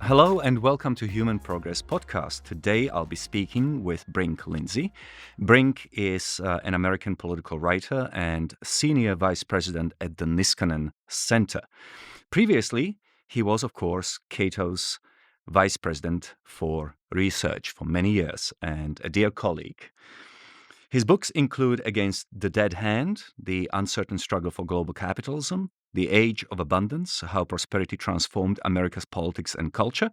Hello and welcome to Human Progress Podcast. Today I'll be speaking with Brink Lindsey. Brink is an American political writer and senior vice president at the Niskanen Center. Previously, he was, of course, Cato's vice president for research for many years and a dear colleague. His books include Against the Dead Hand, The Uncertain Struggle for Global Capitalism, The Age of Abundance, How Prosperity Transformed America's Politics and Culture,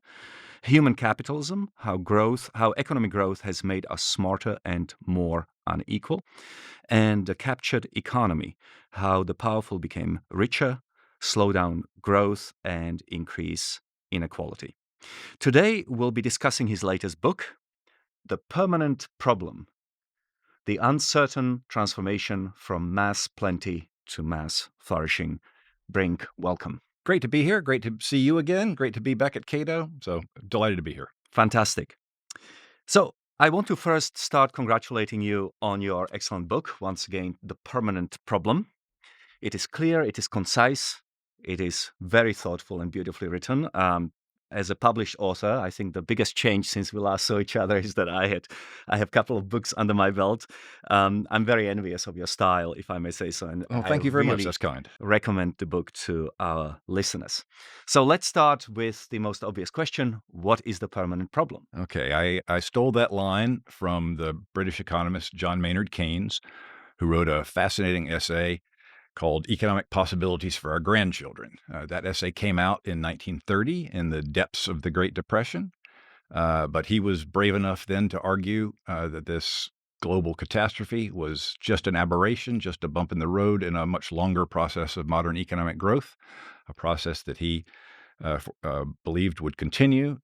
Human Capitalism, How Economic Growth Has Made Us Smarter and More Unequal, and The Captured Economy, How the Powerful Became Richer, Slow Down Growth, and Increase Inequality. Today, we'll be discussing his latest book, The Permanent Problem, The Uncertain Transformation from Mass Plenty to Mass Flourishing. Brink, welcome. Great to be here. Great to see you again. Great to be back at Cato. So delighted to be here. Fantastic. So I want to first start congratulating you on your excellent book, once again, The Permanent Problem. It is clear, it is concise, it is very thoughtful and beautifully written. As a published author, I think the biggest change since we last saw each other is that I have a couple of books under my belt. I'm very envious of your style, if I may say so. And Thank you very much. really That's kind. recommend the book to our listeners. So let's start with the most obvious question. What is the permanent problem? Okay. I stole that line from the British economist John Maynard Keynes, who wrote a fascinating essay called Economic Possibilities for Our Grandchildren. That essay came out in 1930 in the depths of the Great Depression. But he was brave enough then to argue that this global catastrophe was just an aberration, just a bump in the road in a much longer process of modern economic growth, a process that he believed would continue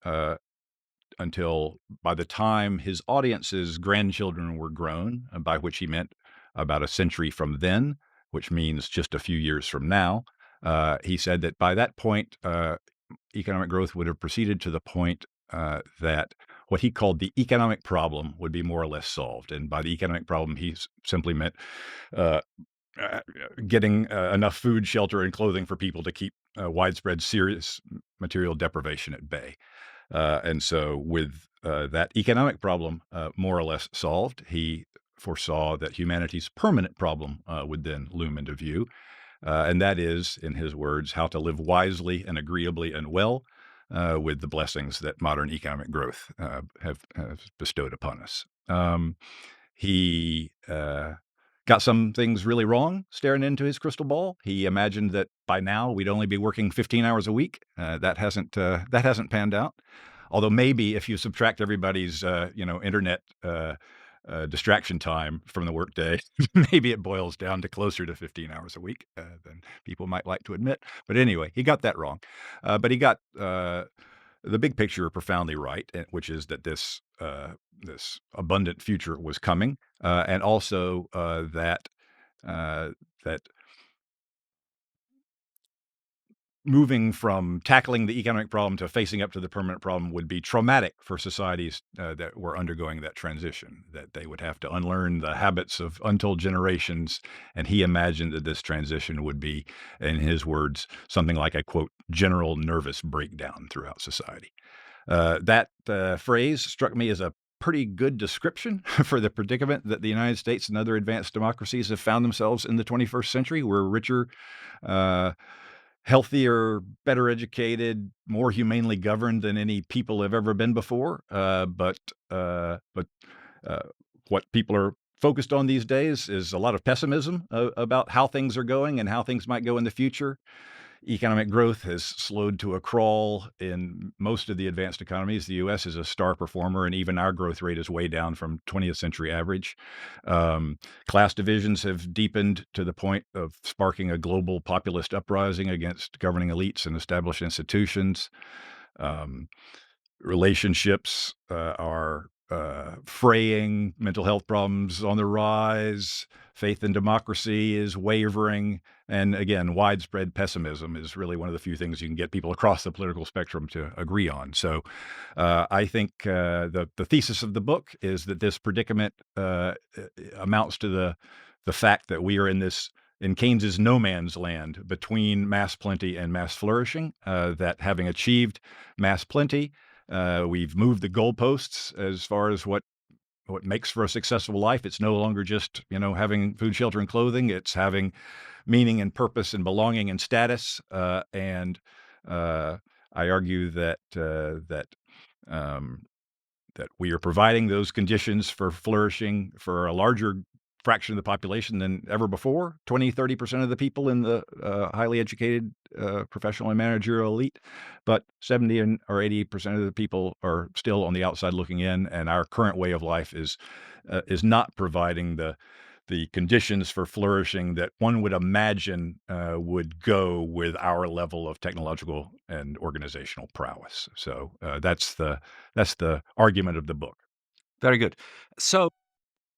until by the time his audience's grandchildren were grown, by which he meant about a century from then, which means just a few years from now. He said that by that point, economic growth would have proceeded to the point that what he called the economic problem would be more or less solved. And by the economic problem, he simply meant getting enough food, shelter, and clothing for people to keep widespread serious material deprivation at bay. And so with that economic problem more or less solved, he foresaw that humanity's permanent problem would then loom into view. And that is, in his words, how to live wisely and agreeably and well with the blessings that modern economic growth have bestowed upon us. He got some things really wrong staring into his crystal ball. He imagined that by now we'd only be working 15 hours a week. That hasn't panned out. Although maybe if you subtract everybody's internet distraction time from the workday, maybe it boils down to closer to 15 hours a week than people might like to admit. But anyway, he got that wrong. But he got the big picture profoundly right, which is that this abundant future was coming, and also that moving from tackling the economic problem to facing up to the permanent problem would be traumatic for societies that were undergoing that transition, that they would have to unlearn the habits of untold generations. And he imagined that this transition would be, in his words, something like a, quote, general nervous breakdown throughout society. That phrase struck me as a pretty good description for the predicament that the United States and other advanced democracies have found themselves in the 21st century. We're richer, healthier, better educated, more humanely governed than any people have ever been before. But what people are focused on these days is a lot of pessimism about how things are going and how things might go in the future. Economic growth has slowed to a crawl in most of the advanced economies. The U.S. is a star performer, and even our growth rate is way down from 20th century average. Class divisions have deepened to the point of sparking a global populist uprising against governing elites and established institutions. Relationships are fraying, mental health problems on the rise, faith in democracy is wavering, and again, widespread pessimism is really one of the few things you can get people across the political spectrum to agree on. So I think the thesis of the book is that this predicament amounts to the fact that we are in this in Keynes's no man's land between mass plenty and mass flourishing, that having achieved mass plenty, we've moved the goalposts as far as what makes for a successful life. It's no longer just, having food, shelter, and clothing. It's having meaning and purpose and belonging and status. And I argue um, that we are providing those conditions for flourishing for a larger fraction of the population than ever before. 20, 30% of the people in the highly educated professional and managerial elite, but 70 or 80% of the people are still on the outside looking in. And our current way of life is not providing the conditions for flourishing that one would imagine would go with our level of technological and organizational prowess. So that's the argument of the book. Very good. So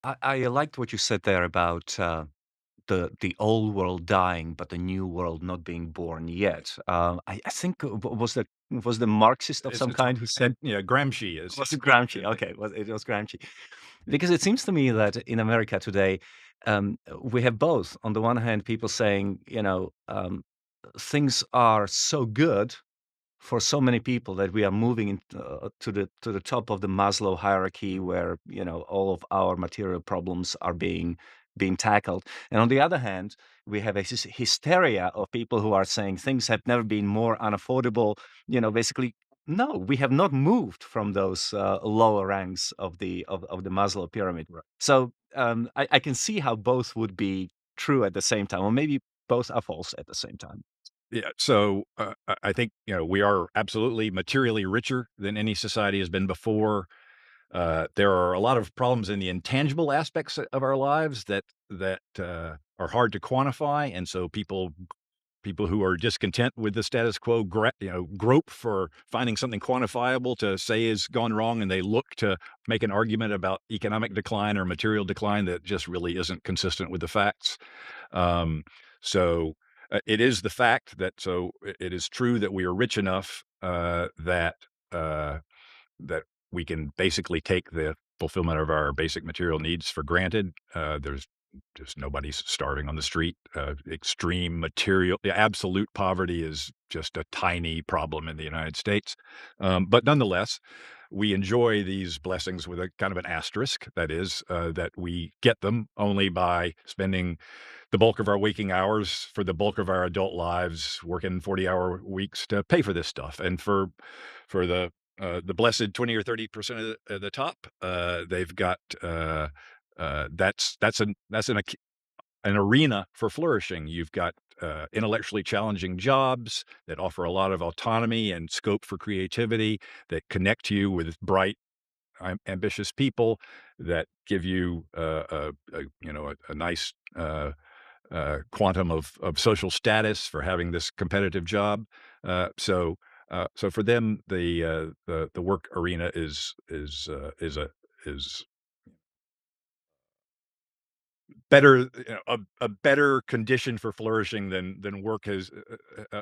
I liked what you said there about the old world dying, but the new world not being born yet. I think was the Marxist of some It's kind who said, and Gramsci is. was it Gramsci? Okay, it was Gramsci. Because it seems to me that in America today, we have both. On the one hand, people saying, things are so good for so many people that we are moving to the top of the Maslow hierarchy, where all of our material problems are being tackled. And on the other hand, we have a hysteria of people who are saying things have never been more unaffordable. Basically, no, we have not moved from those lower ranks of the Maslow pyramid. Right. So I can see how both would be true at the same time, or maybe both are false at the same time. Yeah. So I think we are absolutely materially richer than any society has been before. There are a lot of problems in the intangible aspects of our lives that are hard to quantify, and so people who are discontent with the status quo, grope for finding something quantifiable to say has gone wrong, and they look to make an argument about economic decline or material decline that just really isn't consistent with the facts. Um, so it is the fact that it is true that we are rich enough uh, that we can basically take the fulfillment of our basic material needs for granted. There's just nobody's starving on the street. Extreme material, absolute poverty is just a tiny problem in the United States. But nonetheless, we enjoy these blessings with a kind of an asterisk. That is, that we get them only by spending the bulk of our waking hours for the bulk of our adult lives, working 40-hour weeks to pay for this stuff. And for the blessed 20 or 30% of the top, they've got that's an arena for flourishing. You've got intellectually challenging jobs that offer a lot of autonomy and scope for creativity, that connect you with bright, ambitious people, that give you a nice quantum of social status for having this competitive job. So for them, the work arena is better, a better condition for flourishing than work has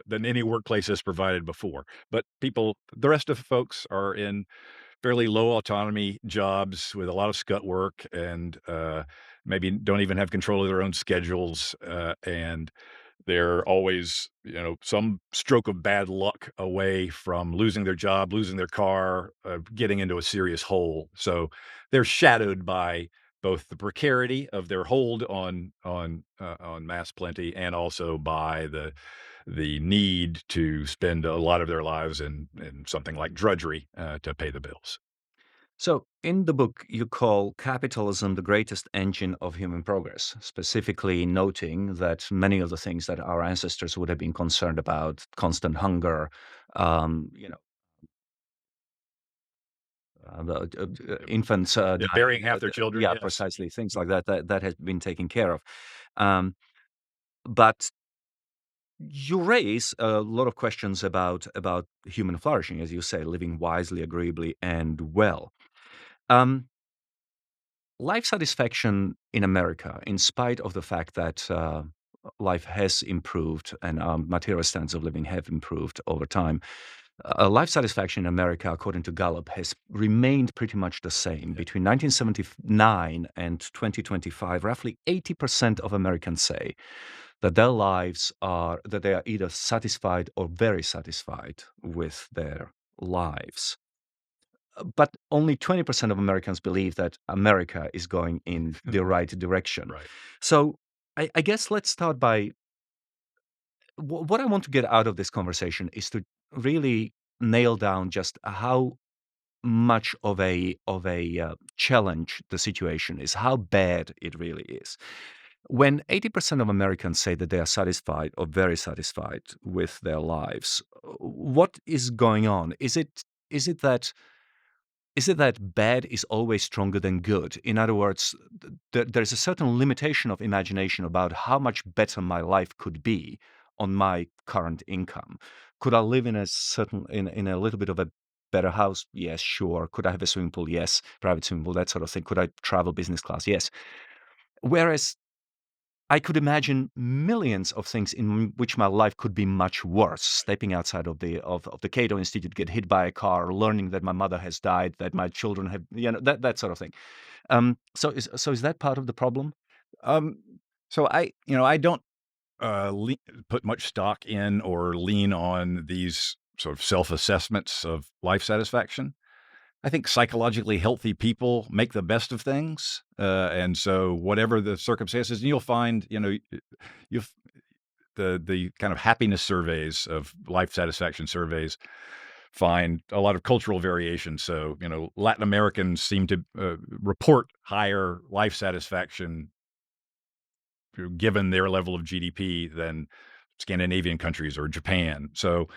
than any workplace has provided before. But the rest of folks are in fairly low autonomy jobs with a lot of scut work, and maybe don't even have control of their own schedules, and they're always, some stroke of bad luck away from losing their job, losing their car, getting into a serious hole. So they're shadowed by both the precarity of their hold on mass plenty, and also by the need to spend a lot of their lives in something like drudgery to pay the bills. So, in the book, you call capitalism the greatest engine of human progress, specifically noting that many of the things that our ancestors would have been concerned about, constant hunger, um, you know, infants Burying dying, half their children, yeah, yes. precisely, things like that has been taken care of. Um, but you raise a lot of questions about human flourishing, as you say, living wisely, agreeably, and well. Um, Life satisfaction in America, in spite of the fact that life has improved and material standards of living have improved over time, life satisfaction in America, according to Gallup, has remained pretty much the same. Between 1979 and 2025, roughly 80% of Americans say that their lives are that they are either satisfied or very satisfied with their lives. But only 20% of Americans believe that America is going in the right direction. Right. So I guess let's start by what I want to get out of this conversation is to really nail down just how much of a challenge the situation is, how bad it really is. When 80% of Americans say that they are satisfied or very satisfied with their lives, what is going on? Is it that bad is always stronger than good? In other words, there's a certain limitation of imagination about how much better my life could be on my current income. Could I live in a little bit of a better house? Yes, sure. Could I have a swimming pool? Yes, private swimming pool, that sort of thing. Could I travel business class? Yes. Whereas I could imagine millions of things in which my life could be much worse. Stepping outside of the Cato Institute, get hit by a car, learning that my mother has died, that my children have, that sort of thing. So is that part of the problem? Um, so I don't put much stock in or lean on these sort of self assessments of life satisfaction. I think psychologically healthy people make the best of things, and so whatever the circumstances, and you'll find, you the kind of happiness surveys of life satisfaction surveys find a lot of cultural variation. So, Latin Americans seem to report higher life satisfaction given their level of GDP than Scandinavian countries or Japan. So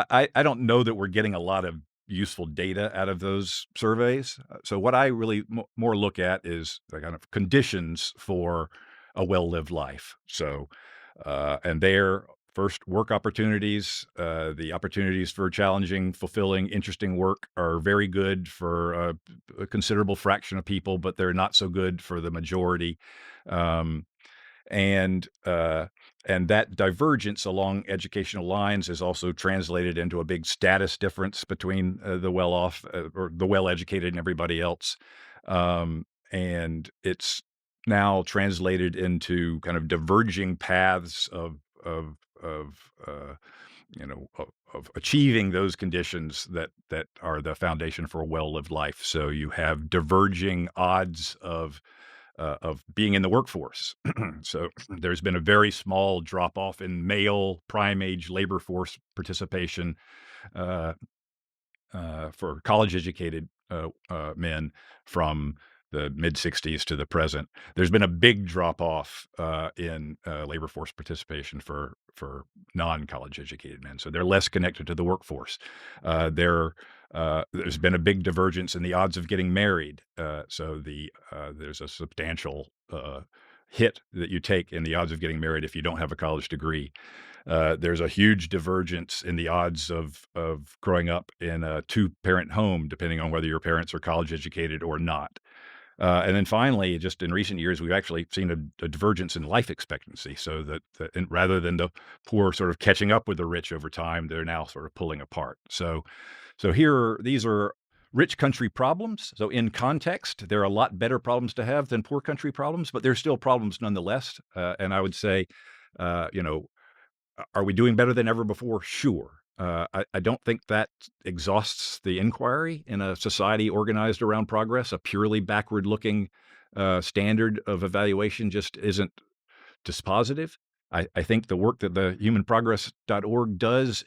I don't know that we're getting a lot of useful data out of those surveys. So what I really more look at is the kind of conditions for a well-lived life. So, and their first work opportunities, the opportunities for challenging, fulfilling, interesting work are very good for a considerable fraction of people, but they're not so good for the majority. Um, and uh, and that divergence along educational lines is also translated into a big status difference between the well-off or the well-educated and everybody else, and it's now translated into kind of diverging paths of of achieving those conditions that are the foundation for a well-lived life. So you have diverging odds of being in the workforce. So there's been a very small drop off in male prime age labor force participation uh, for college educated men from the mid 60s to the present. There's been a big drop off in labor force participation for non college educated men. So they're less connected to the workforce. There's been a big divergence in the odds of getting married. There's a substantial hit that you take in the odds of getting married if you don't have a college degree. There's a huge divergence in the odds of growing up in a two-parent home, depending on whether your parents are college educated or not. And then finally, just in recent years, we've actually seen a divergence in life expectancy. So and rather than the poor sort of catching up with the rich over time, they're now sort of pulling apart. So these are rich country problems. So in context, they're a lot better problems to have than poor country problems, but they're still problems nonetheless. And I would say, you know, are we doing better than ever before? Sure. I don't think that exhausts the inquiry in a society organized around progress. A purely backward looking standard of evaluation just isn't dispositive. I think the work that the humanprogress.org does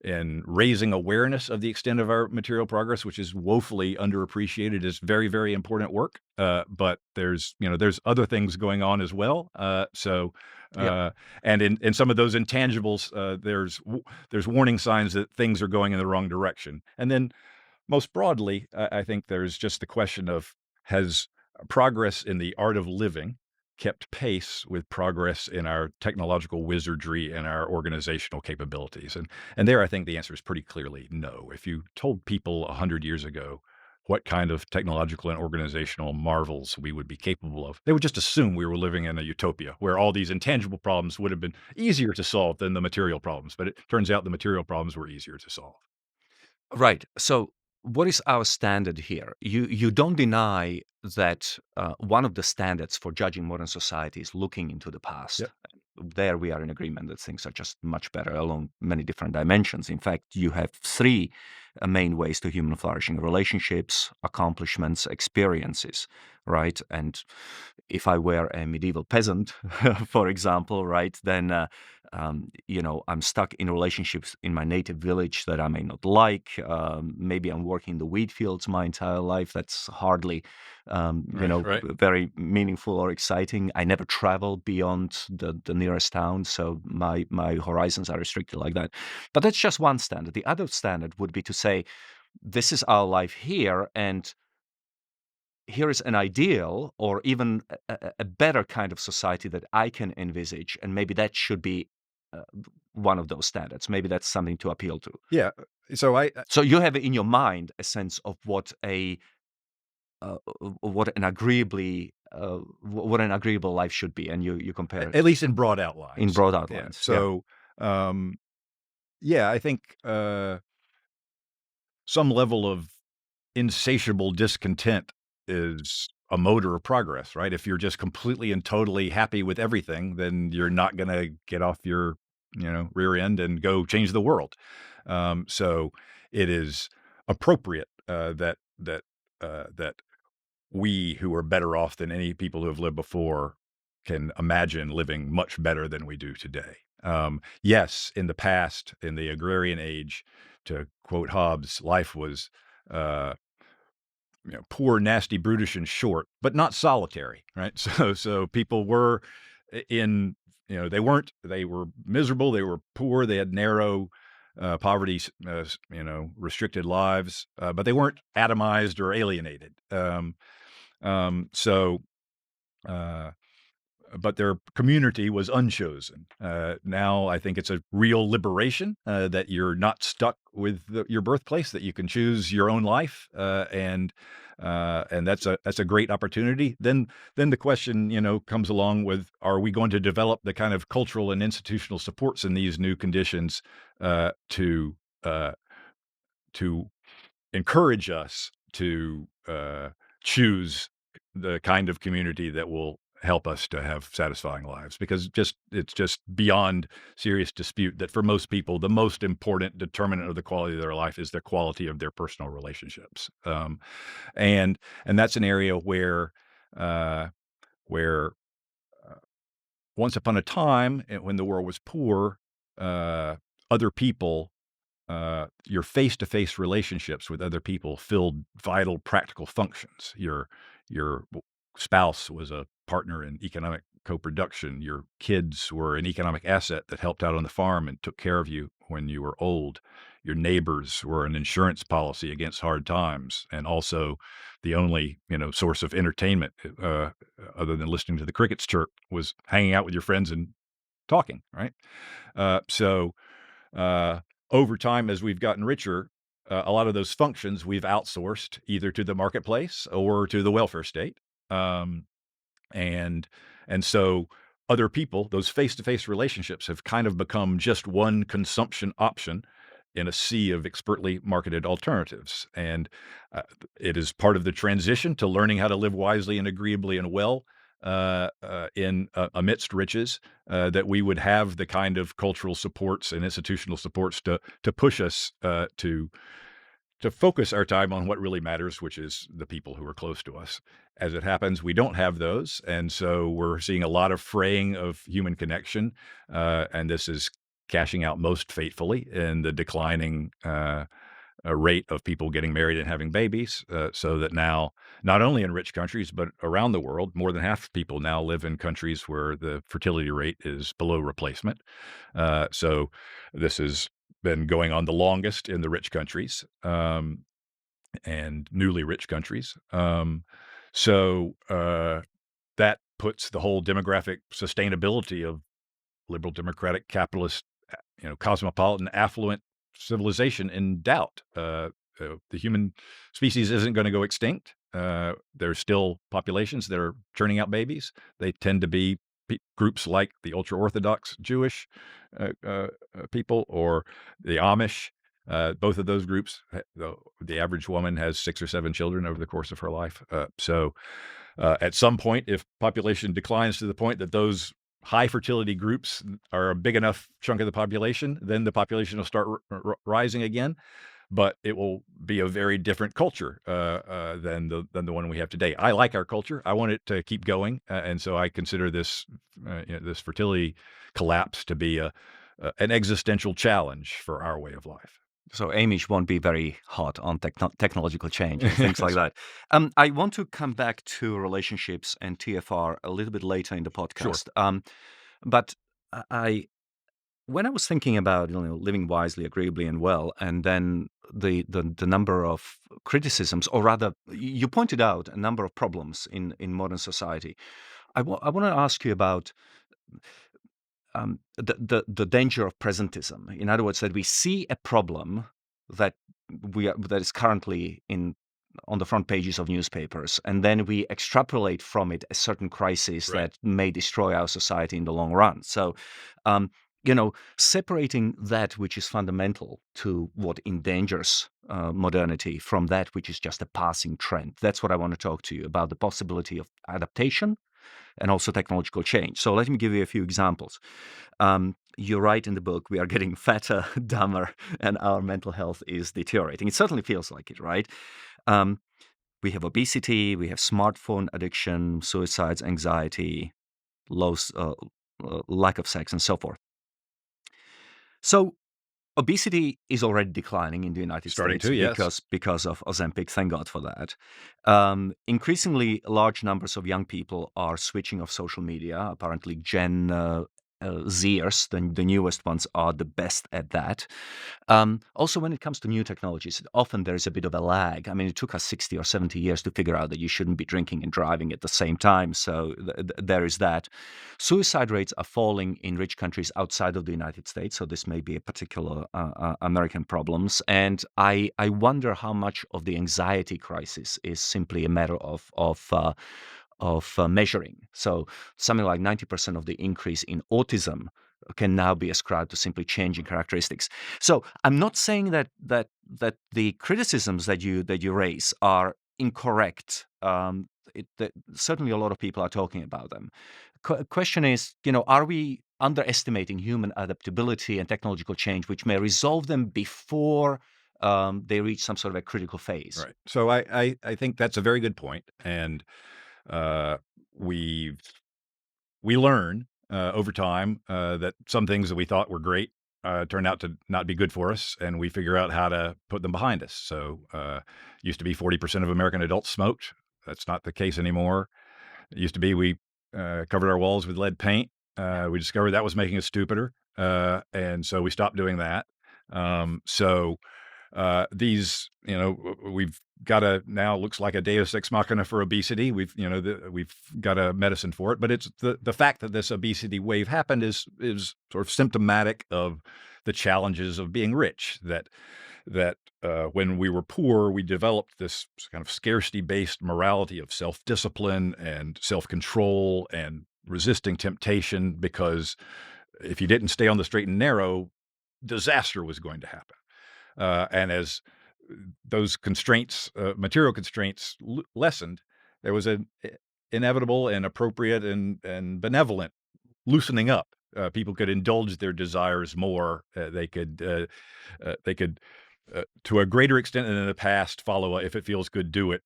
in raising awareness of the extent of our material progress, which is woefully underappreciated, is very, very important work. But there's other things going on as well. Yeah. Uh, and in some of those intangibles, there's warning signs that things are going in the wrong direction. And then most broadly, I think there's just the question of, has progress in the art of living kept pace with progress in our technological wizardry and our organizational capabilities? And there, I think the answer is pretty clearly no. If you told people 100 years ago what kind of technological and organizational marvels we would be capable of, they would just assume we were living in a utopia where all these intangible problems would have been easier to solve than the material problems. But it turns out the material problems were easier to solve. Right. So what is our standard here? You don't deny that one of the standards for judging modern society is looking into the past. Yep. There we are in agreement that things are just much better along many different dimensions. In fact, you have three main ways to human flourishing: relationships, accomplishments, experiences, right? And if I were a medieval peasant, for example, right, then I'm stuck in relationships in my native village that I may not like. Maybe I'm working the wheat fields my entire life. That's hardly, Right. Right. very meaningful or exciting. I never travel beyond the nearest town, so my horizons are restricted like that. But that's just one standard. The other standard would be to say, this is our life here, and here is an ideal or even a better kind of society that I can envisage, and maybe that should be uh, one of those standards. Maybe that's something to appeal to. Yeah. So So you have in your mind a sense of what an what an agreeable life should be, and you compare at it least in broad in outlines. broad Yeah. outlines. Yeah. So, yeah, I think some level of insatiable discontent is a motor of progress, right? If you're just completely and totally happy with everything, then you're not going to get off your, rear end and go change the world. So it is appropriate that we who are better off than any people who have lived before can imagine living much better than we do today. Yes, in the past, in the agrarian age, to quote Hobbes, life was uh, poor, nasty, brutish, and short, but not solitary, right? So people were in, they were miserable, they were poor, they had narrow, poverty, restricted lives, but they weren't atomized or alienated. So, uh, but their community was unchosen. Now I think it's a real liberation that you're not stuck with your birthplace, that you can choose your own life, and that's a great opportunity. Then the question comes along with: are we going to develop the kind of cultural and institutional supports in these new conditions to uh, to encourage us to choose the kind of community that will help us to have satisfying lives? Because it's just beyond serious dispute that for most people the most important determinant of the quality of their life is the quality of their personal relationships. And that's an area uh, where once upon a time, when the world was poor, uh, other people, your face-to-face relationships with other people filled vital practical functions. Your spouse was a partner in economic co-production. Your kids were an economic asset that helped out on the farm and took care of you when you were old. Your neighbors were an insurance policy against hard times, and also the only source of entertainment, other than listening to the crickets chirp, was hanging out with your friends and talking. Right. So uh, over time, as we've gotten richer, a lot of those functions we've outsourced either to the marketplace or to the welfare state. Um, and and so other people, those face-to-face relationships have kind of become just one consumption option in a sea of expertly marketed alternatives. And uh, it is part of the transition to learning how to live wisely and agreeably and well in amidst riches, that we would have the kind of cultural supports and institutional supports to push us to focus our time on what really matters, which is the people who are close to us. As it happens, we don't have those, and so we're seeing a lot of fraying of human connection, and this is cashing out most fatefully in the declining rate of people getting married and having babies, so that now, not only in rich countries, but around the world, more than half of people now live in countries where the fertility rate is below replacement. So this has been going on the longest in the rich countries, and newly rich countries. So that puts the whole demographic sustainability of liberal democratic capitalist, cosmopolitan, affluent civilization in doubt. The human species isn't going to go extinct. There's still populations that are churning out babies. They tend to be groups like the ultra Orthodox Jewish people or the Amish. Both of those groups, the average woman has 6 or 7 children over the course of her life. At some point, if population declines to the point that those high fertility groups are a big enough chunk of the population, then the population will start rising again. But it will be a very different culture than the one we have today. I like our culture. I want it to keep going, and so I consider this fertility collapse to be an existential challenge for our way of life. So Amish won't be very hot on technological change and things like Yes. that. I want to come back to relationships and TFR a little bit later in the Sure. podcast. But I, when I was thinking about living wisely, agreeably, and well, and then the number of criticisms, or rather, you pointed out a number of problems in modern society. I want to ask you about the danger of presentism. In other words, that we see a problem that that is currently in on the front pages of newspapers, and then we extrapolate from it a certain crisis Right. that may destroy our society in the long run. So, um, separating that which is fundamental to what endangers modernity from that which is just a passing trend. That's what I want to talk to you about: the possibility of adaptation and also technological change. So let me give you a few examples. You write in the book, we are getting fatter, dumber, and our mental health is deteriorating. It certainly feels like it, right? Um, we have obesity, we have smartphone addiction, suicides, anxiety, lack of sex, and so forth. So obesity is already declining in the United Starting States to, yes. because of Ozempic. Thank God for that. Increasingly large numbers of young people are switching off social media. Apparently, Gen Zers, the newest ones, are the best at that. Also, when it comes to new technologies, often there is a bit of a lag. I mean, it took us 60 or 70 years to figure out that you shouldn't be drinking and driving at the same time. So there is that. Suicide rates are falling in rich countries outside of the United States. So this may be a particular American problems. And I wonder how much of the anxiety crisis is simply a matter of measuring. So something like 90% of the increase in autism can now be ascribed to simply changing characteristics. So I'm not saying that the criticisms that you raise are incorrect. Certainly, a lot of people are talking about them. Question is, are we underestimating human adaptability and technological change, which may resolve them before they reach some sort of a critical phase? Right. So I think that's a very good point, and uh, we we learn over time that some things that we thought were great turn out to not be good for us, and we figure out how to put them behind us. So, used to be 40% of American adults smoked. That's not the case anymore. It used to be we covered our walls with lead paint. We discovered that was making us stupider, and so we stopped doing that. So these, we've got a now looks like a Deus ex machina for obesity. We've got a medicine for it, but it's the fact that this obesity wave happened is sort of symptomatic of the challenges of being rich. That when we were poor, we developed this kind of scarcity based morality of self discipline and self control and resisting temptation, because if you didn't stay on the straight and narrow, disaster was going to happen. And as those constraints, material constraints, lessened, there was an inevitable and appropriate and benevolent loosening up. People could indulge their desires more. They could, to a greater extent than in the past, follow a "if it feels good, do it"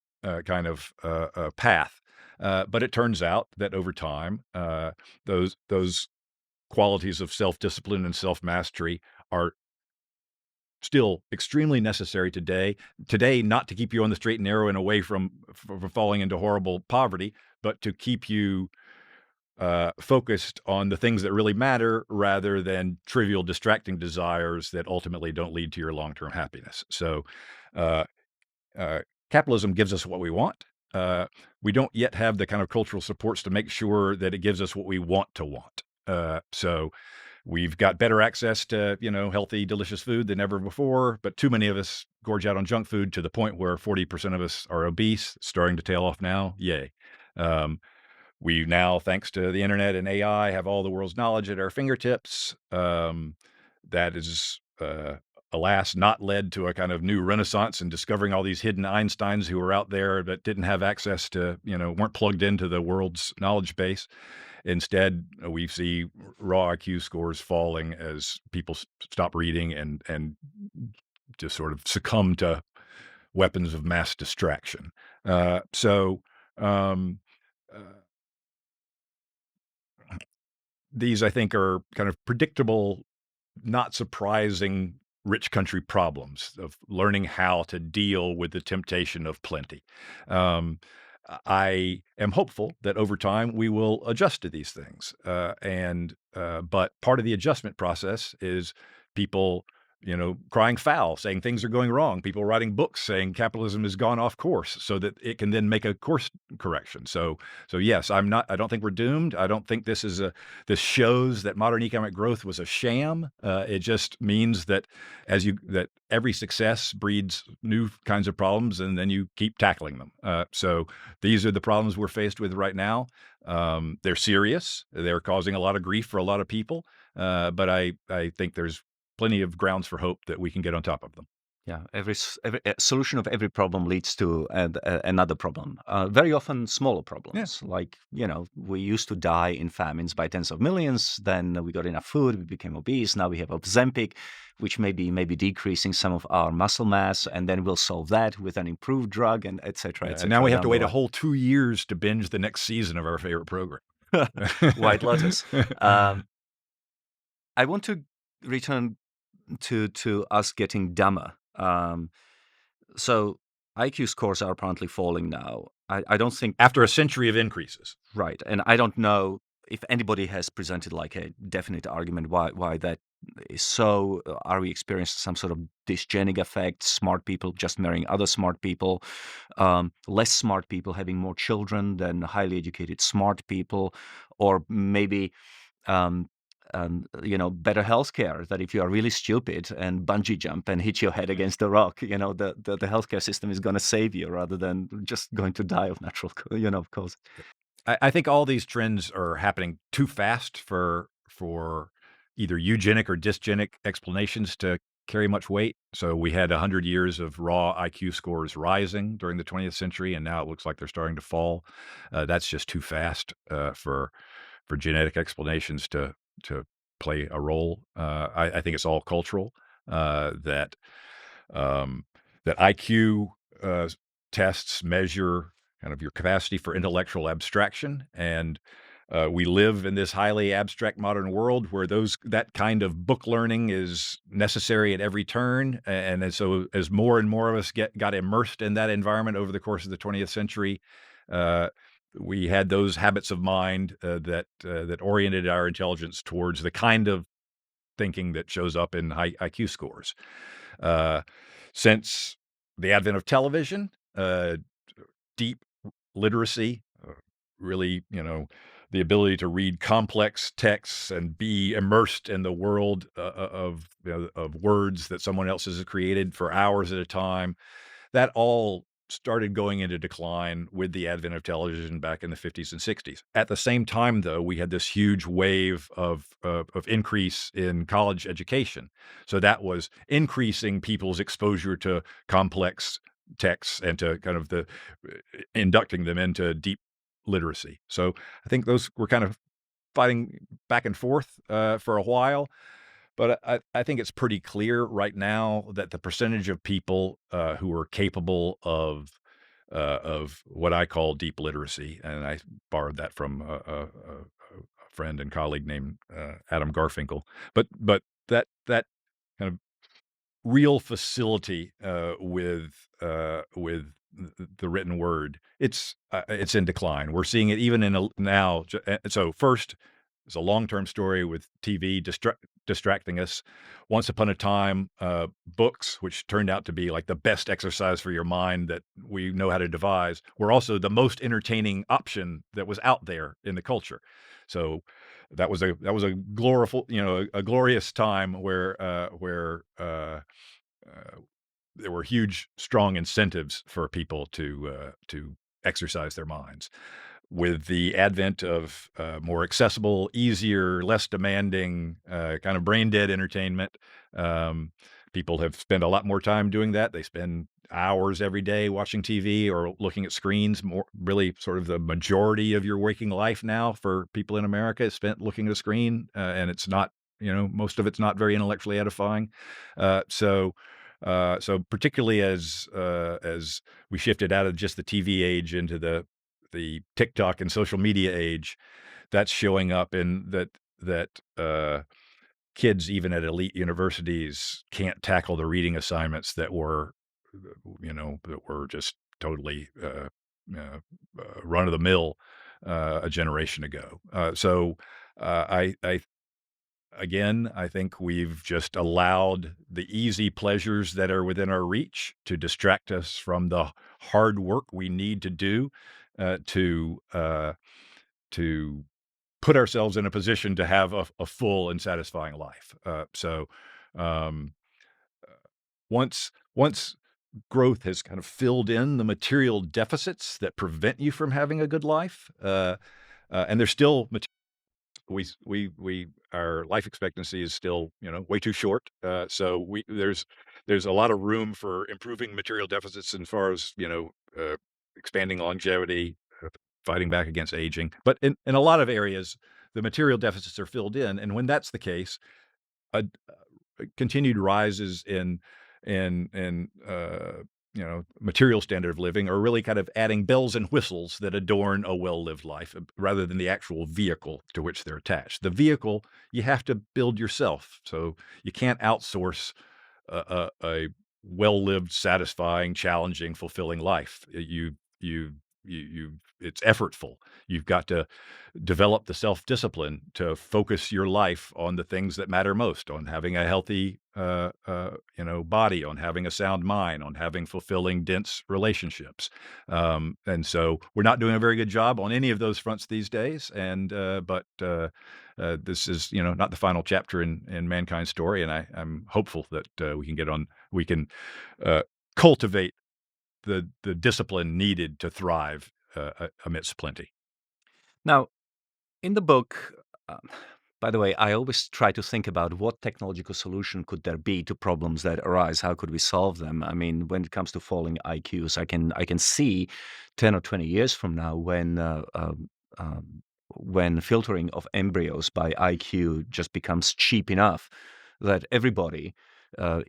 kind of path. But it turns out that over time, those qualities of self discipline and self mastery are still extremely necessary today. Today, not to keep you on the straight and narrow and away from falling into horrible poverty, but to keep you focused on the things that really matter rather than trivial, distracting desires that ultimately don't lead to your long-term happiness. So, uh, uh, capitalism gives us what we want. We don't yet have the kind of cultural supports to make sure that it gives us what we want to want. So we've got better access to, healthy, delicious food than ever before, but too many of us gorge out on junk food to the point where 40% of us are obese, starting to tail off now. Yay. Um, we now, thanks to the internet and AI, have all the world's knowledge at our fingertips. That is alas, not led to a kind of new renaissance and discovering all these hidden Einsteins who were out there that didn't have access to, weren't plugged into the world's knowledge base. Instead, we see raw IQ scores falling as people stop reading and just sort of succumb to weapons of mass distraction. So um, uh, these, I think, are kind of predictable, not surprising rich country problems of learning how to deal with the temptation of plenty. Um, I am hopeful that over time we will adjust to these things. But part of the adjustment process is people, crying foul, saying things are going wrong, people writing books saying capitalism has gone off course so that it can then make a course correction. So yes, I don't think we're doomed. I don't think this shows that modern economic growth was a sham. It just means that that every success breeds new kinds of problems and then you keep tackling them. So these are the problems we're faced with right now. They're serious. They're causing a lot of grief for a lot of people. But I think there's plenty of grounds for hope that we can get on top of them. Yeah, every solution of every problem leads to another problem. Very often smaller Yeah. problems. Like, we used to die in famines by tens of millions. Then we got enough food, we became obese. Now we have Ozempic, which maybe decreasing some of our muscle mass, and then we'll solve that with an improved drug, and et cetera, et And now cetera, we have down to the wait a line. whole 2 years to binge the next season of our favorite program. White Lotus. Um, I want to return to us getting dumber. So IQ scores are apparently falling now. I don't think After a century of increases. right, and I don't know if anybody has presented like a definite argument why that is so. Are we experiencing some sort of dysgenic effect? Smart people just marrying other smart people, less smart people having more children than highly educated smart people, or maybe um, better healthcare. That if you are really stupid and bungee jump and hit your head against the rock, the healthcare system is going to save you rather than just going to die of natural, cause. I think all these trends are happening too fast for either eugenic or dysgenic explanations to carry much weight. So we had 100 years of raw IQ scores rising during the 20th century, and now it looks like they're starting to fall. That's just too fast for genetic explanations to play a role. I think it's all cultural. That that IQ tests measure kind of your capacity for intellectual abstraction, and we live in this highly abstract modern world where that kind of book learning is necessary at every turn. So as more and more of us got immersed in that environment over the course of the 20th century, uh, we had those habits of mind that oriented our intelligence towards the kind of thinking that shows up in high IQ scores. Uh, since the advent of television, deep literacy, really, the ability to read complex texts and be immersed in the world of words that someone else has created for hours at a time, that all started going into decline with the advent of television back in the 50s and 60s. At the same time, though, we had this huge wave of increase in college education. So that was increasing people's exposure to complex texts and to kind of inducting them into deep literacy. So I think those were kind of fighting back and forth for a while. But I think it's pretty clear right now that the percentage of people who are capable of what I call deep literacy, and I borrowed that from a friend and colleague named Adam Garfinkel, but that kind of real facility with the written word, it's in decline. We're seeing it even now. So first, it's a long-term story with TV distracting us. Once upon a time, books, which turned out to be like the best exercise for your mind that we know how to devise, were also the most entertaining option that was out there in the culture. So that was a a glorious time where there were huge, strong incentives for people to exercise their minds. With the advent of more accessible, easier, less demanding, kind of brain dead entertainment, um, People have spent a lot more time doing that. They spend hours every day watching TV or looking at screens. More really, sort of the majority of your waking life now for people in America is spent looking at a screen, and it's not, most of it's not very intellectually edifying. So particularly as we shifted out of just the TV age into the TikTok and social media age, that's showing up in that kids, even at elite universities, can't tackle the reading assignments that were just totally uh, run of the mill a generation ago. I think we've just allowed the easy pleasures that are within our reach to distract us from the hard work we need to do uh, to uh, to put ourselves in a position to have a full and satisfying life. Um, once growth has kind of filled in the material deficits that prevent you from having a good life, and there's still we our life expectancy is still, way too short. There's a lot of room for improving material deficits as far as, expanding longevity, fighting back against aging. But in a lot of areas, the material deficits are filled in, and when that's the case, a continued rises in material standard of living are really kind of adding bells and whistles that adorn a well-lived life, rather than the actual vehicle to which they're attached. The vehicle you have to build yourself, so you can't outsource a well-lived, satisfying, challenging, fulfilling life. It's effortful. You've got to develop the self-discipline to focus your life on the things that matter most, on having a healthy, body, on having a sound mind, on having fulfilling, dense relationships. And so we're not doing a very good job on any of those fronts these days. But this is, not the final chapter in mankind's story, and I'm hopeful that we can uh, cultivate the discipline needed to thrive amidst plenty. Now, in the book, um, by the way, I always try to think about what technological solution could there be to problems that arise. How could we solve them? I mean, when it comes to falling IQs, I can see 10 or 20 years from now when filtering of embryos by IQ just becomes cheap enough that everybody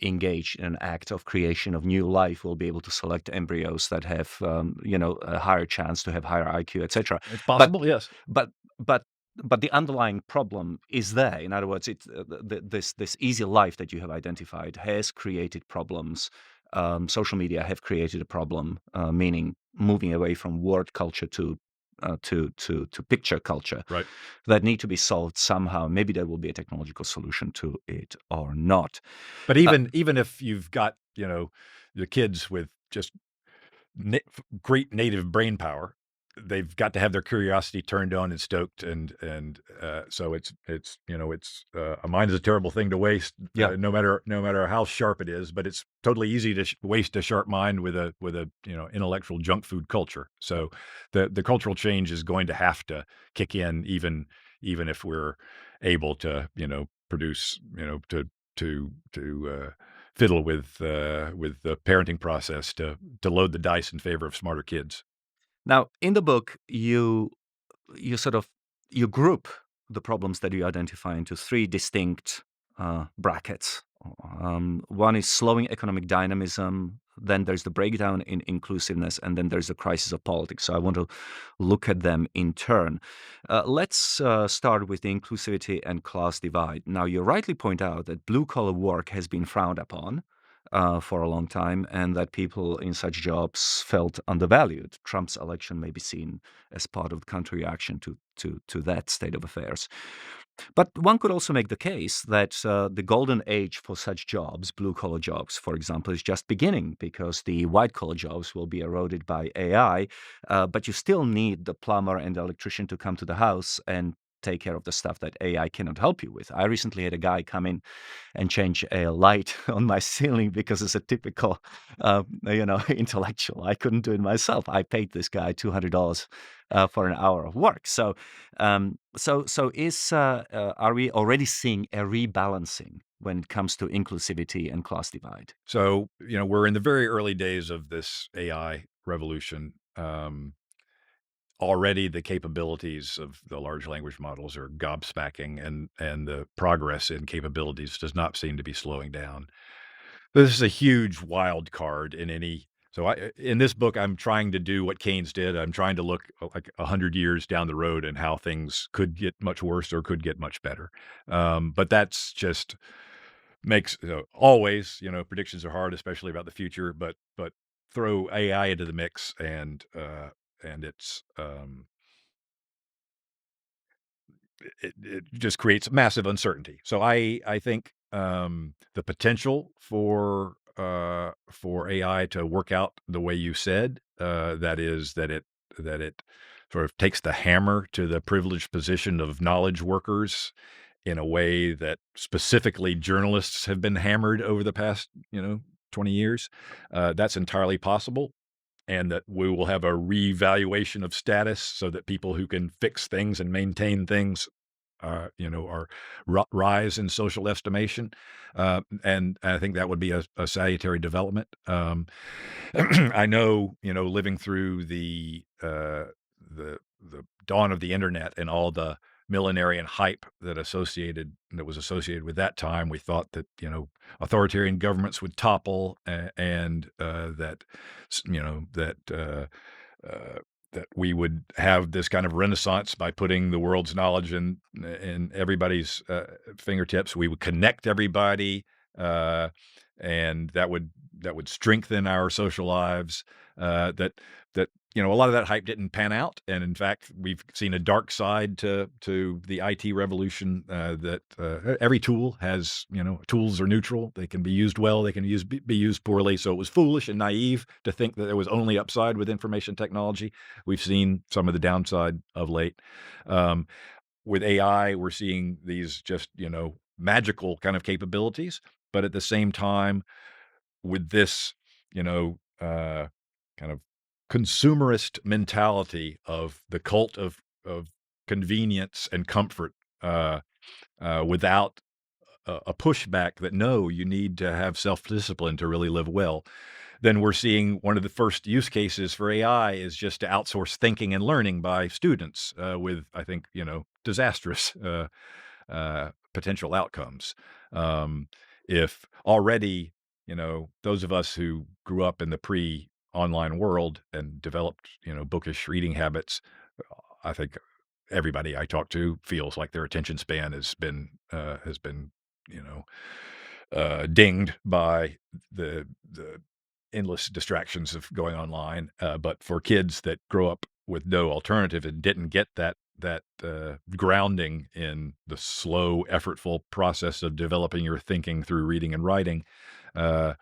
engaged in an act of creation of new life will be able to select embryos that have, a higher chance to have higher IQ, etc. It's But possible, yes. but but but the underlying problem is there. In other words, this easy life that you have identified has created problems. Social media have created a problem, meaning moving away from word culture to picture culture Right. that need to be solved somehow. Maybe there will be a technological solution to it or not. But Uh, even if you've got, the kids with just great native brain power, they've got to have their curiosity turned on and stoked, so a mind is a terrible thing to waste, yeah. no matter how sharp it is. But it's totally easy to waste a sharp mind with a intellectual junk food culture. So the cultural change is going to have to kick in, even if we're able to produce to fiddle with the parenting process to load the dice in favor of smarter kids. Now, in the book, you sort of you group the problems that you identify into three distinct brackets. One is slowing economic dynamism. Then there's the breakdown in inclusiveness, and then there's the crisis of politics. So I want to look at them in turn. Let's start with the inclusivity and class divide. Now, you rightly point out that blue collar work has been frowned upon for a long time, and that people in such jobs felt undervalued. Trump's election may be seen as part of the country reaction to that state of affairs. But one could also make the case that the golden age for such jobs, blue collar jobs, for example, is just beginning, because the white collar jobs will be eroded by AI. But you still need the plumber and the electrician to come to the house and take care of the stuff that AI cannot help you with. I recently had a guy come in and change a light on my ceiling because it's a typical, intellectual. I couldn't do it myself. I paid this guy $200 for an hour of work. Are we already seeing a rebalancing when it comes to inclusivity and class divide? So, we're in the very early days of this AI revolution. Already the capabilities of the large language models are gobsmacking, and the progress in capabilities does not seem to be slowing down. This is a huge wild card in any. So in this book, I'm trying to do what Keynes did. I'm trying to look like 100 years down the road and how things could get much worse or could get much better. But that's just makes always, predictions are hard, especially about the future. But throw AI into the mix, and it just creates massive uncertainty. So I think the potential for AI to work out the way you said, that is that it sort of takes the hammer to the privileged position of knowledge workers in a way that specifically journalists have been hammered over the past 20 years. That's entirely possible, and that we will have a revaluation of status so that people who can fix things and maintain things, are rise in social estimation. And I think that would be a salutary development. I know, living through the dawn of the internet and all the millenarian hype that was associated with that time, we thought that authoritarian governments would topple, and that that we would have this kind of renaissance by putting the world's knowledge in everybody's fingertips. We would connect everybody, and that would strengthen our social lives. That a lot of that hype didn't pan out, and in fact, we've seen a dark side to the IT revolution. That every tool has, tools are neutral; they can be used well, they can be used poorly. So it was foolish and naive to think that there was only upside with information technology. We've seen some of the downside of late. With AI, we're seeing these just magical kind of capabilities, but at the same time, with this kind of consumerist mentality of the cult of convenience and comfort, without a pushback that no, you need to have self-discipline to really live well, then we're seeing one of the first use cases for AI is just to outsource thinking and learning by students, with, I think, disastrous potential outcomes. If already, those of us who grew up in the pre-online world and developed, bookish reading habits, I think everybody I talk to feels like their attention span has been, dinged by the endless distractions of going online. But for kids that grow up with no alternative and didn't get that grounding in the slow, effortful process of developing your thinking through reading and writing, uh,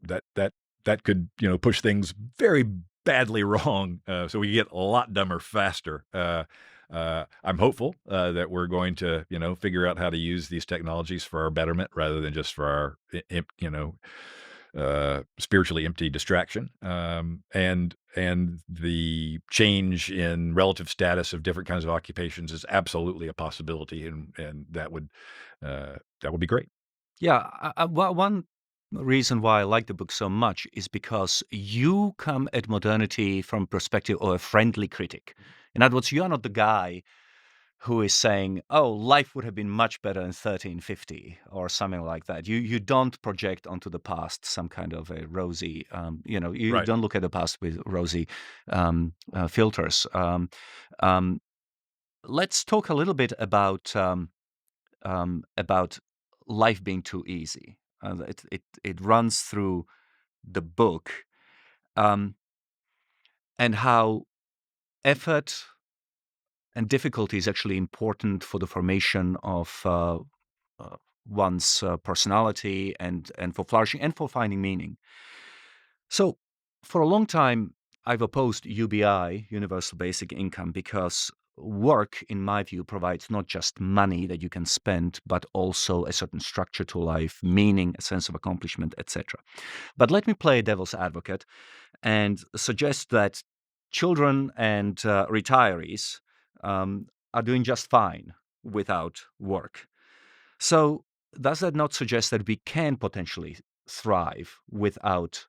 that could push things very badly wrong. So we get a lot dumber faster. I'm hopeful that we're going to figure out how to use these technologies for our betterment rather than just for our spiritually empty distraction. And the change in relative status of different kinds of occupations is absolutely a possibility, and that would be great. Yeah, one reason why I like the book so much is because you come at modernity from perspective of a friendly critic. In other words, you are not the guy who is saying, "Oh, life would have been much better in 1350" or something like that. You don't project onto the past some kind of a rosy, you Right. don't look at the past with rosy filters. Let's talk a little bit about life being too easy. It runs through the book, um, and how effort and difficulty is actually important for the formation of uh, one's personality and for flourishing and for finding meaning. So, for a long time, I've opposed UBI, universal basic income, because work, in my view, provides not just money that you can spend, but also a certain structure to life, meaning, a sense of accomplishment, etc. But let me play devil's advocate and suggest that children and retirees are doing just fine without work. So does that not suggest that we can potentially thrive without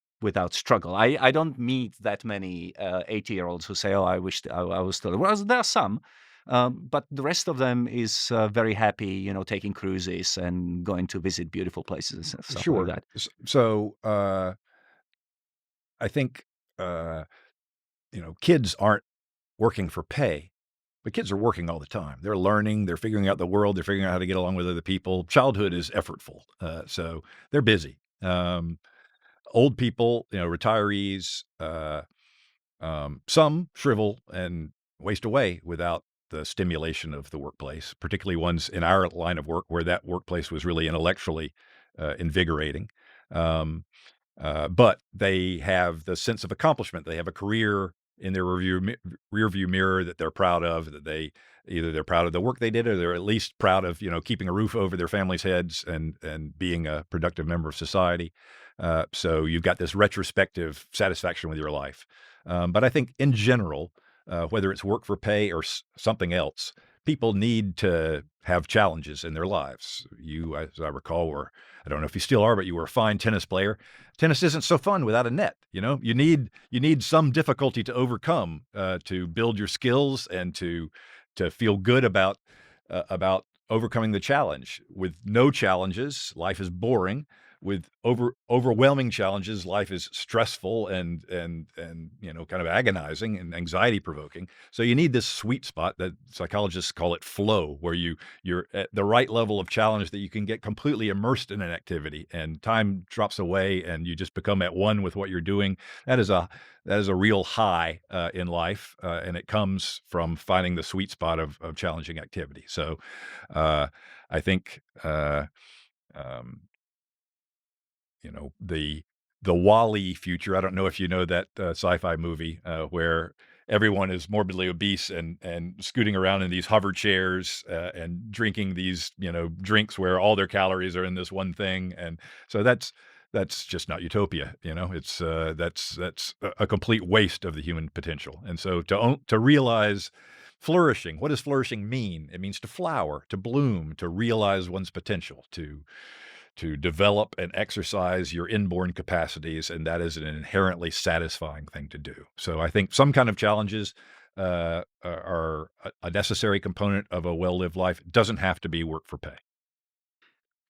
struggle? I don't meet that many 80-year-olds who say, "Oh, I wish I was still." Well, there are some, but the rest of them is very happy, taking cruises and going to visit beautiful places and stuff like Sure. that. So, I think, kids aren't working for pay, but kids are working all the time. They're learning, they're figuring out the world, they're figuring out how to get along with other people. Childhood is effortful, so they're busy. Old people, retirees, some shrivel and waste away without the stimulation of the workplace, particularly ones in our line of work where that workplace was really intellectually invigorating. Um, but they have the sense of accomplishment. They have a career in their rear view mirror that they're proud of. That they're proud of the work they did, or they're at least proud of keeping a roof over their families' heads and being a productive member of society. So you've got this retrospective satisfaction with your life. But I think in general, whether it's work for pay or something else, people need to have challenges in their lives. You, as I recall, I don't know if you still are, but you were a fine tennis player. Tennis isn't so fun without a net. You need some difficulty to overcome to build your skills and to feel good about overcoming the challenge. With no challenges, life is boring. With overwhelming challenges, life is stressful and kind of agonizing and anxiety provoking. So you need this sweet spot that psychologists call it flow, where you're at the right level of challenge that you can get completely immersed in an activity and time drops away and you just become at one with what you're doing. That is a real high in life, and it comes from finding the sweet spot of challenging activity. So I think. Um, the Wall-E future. I don't know if you know that sci-fi movie where everyone is morbidly obese and scooting around in these hover chairs and drinking these drinks where all their calories are in this one thing, and so that's just not utopia. It's that's a complete waste of the human potential. And so to realize flourishing, what does flourishing mean? It means to flower, to bloom, to realize one's potential, to develop and exercise your inborn capacities, and that is an inherently satisfying thing to do. So I think some kind of challenges are a necessary component of a well-lived life. It doesn't have to be work for pay.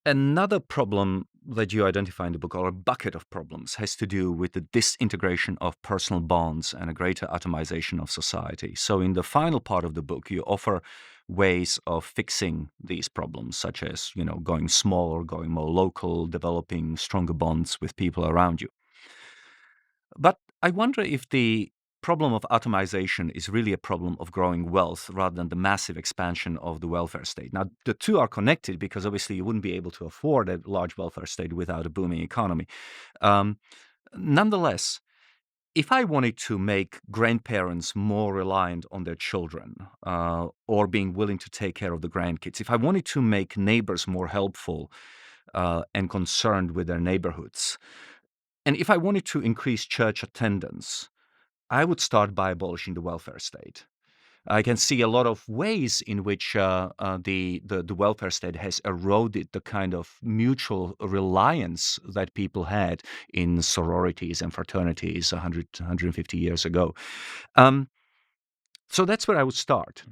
Another problem that you identify in the book, or a bucket of problems, has to do with the disintegration of personal bonds and a greater atomization of society. So, in the final part of the book, you offer ways of fixing these problems, such as, going smaller, going more local, developing stronger bonds with people around you. But I wonder if the problem of atomization is really a problem of growing wealth rather than the massive expansion of the welfare state. Now, the two are connected because obviously you wouldn't be able to afford a large welfare state without a booming economy. Um, Nonetheless, if I wanted to make grandparents more reliant on their children or being willing to take care of the grandkids, if I wanted to make neighbors more helpful and concerned with their neighborhoods, and if I wanted to increase church attendance, I would start by abolishing the welfare state. I can see a lot of ways in which the welfare state has eroded the kind of mutual reliance that people had in sororities and fraternities 150 years ago. Um, so that's where I would start.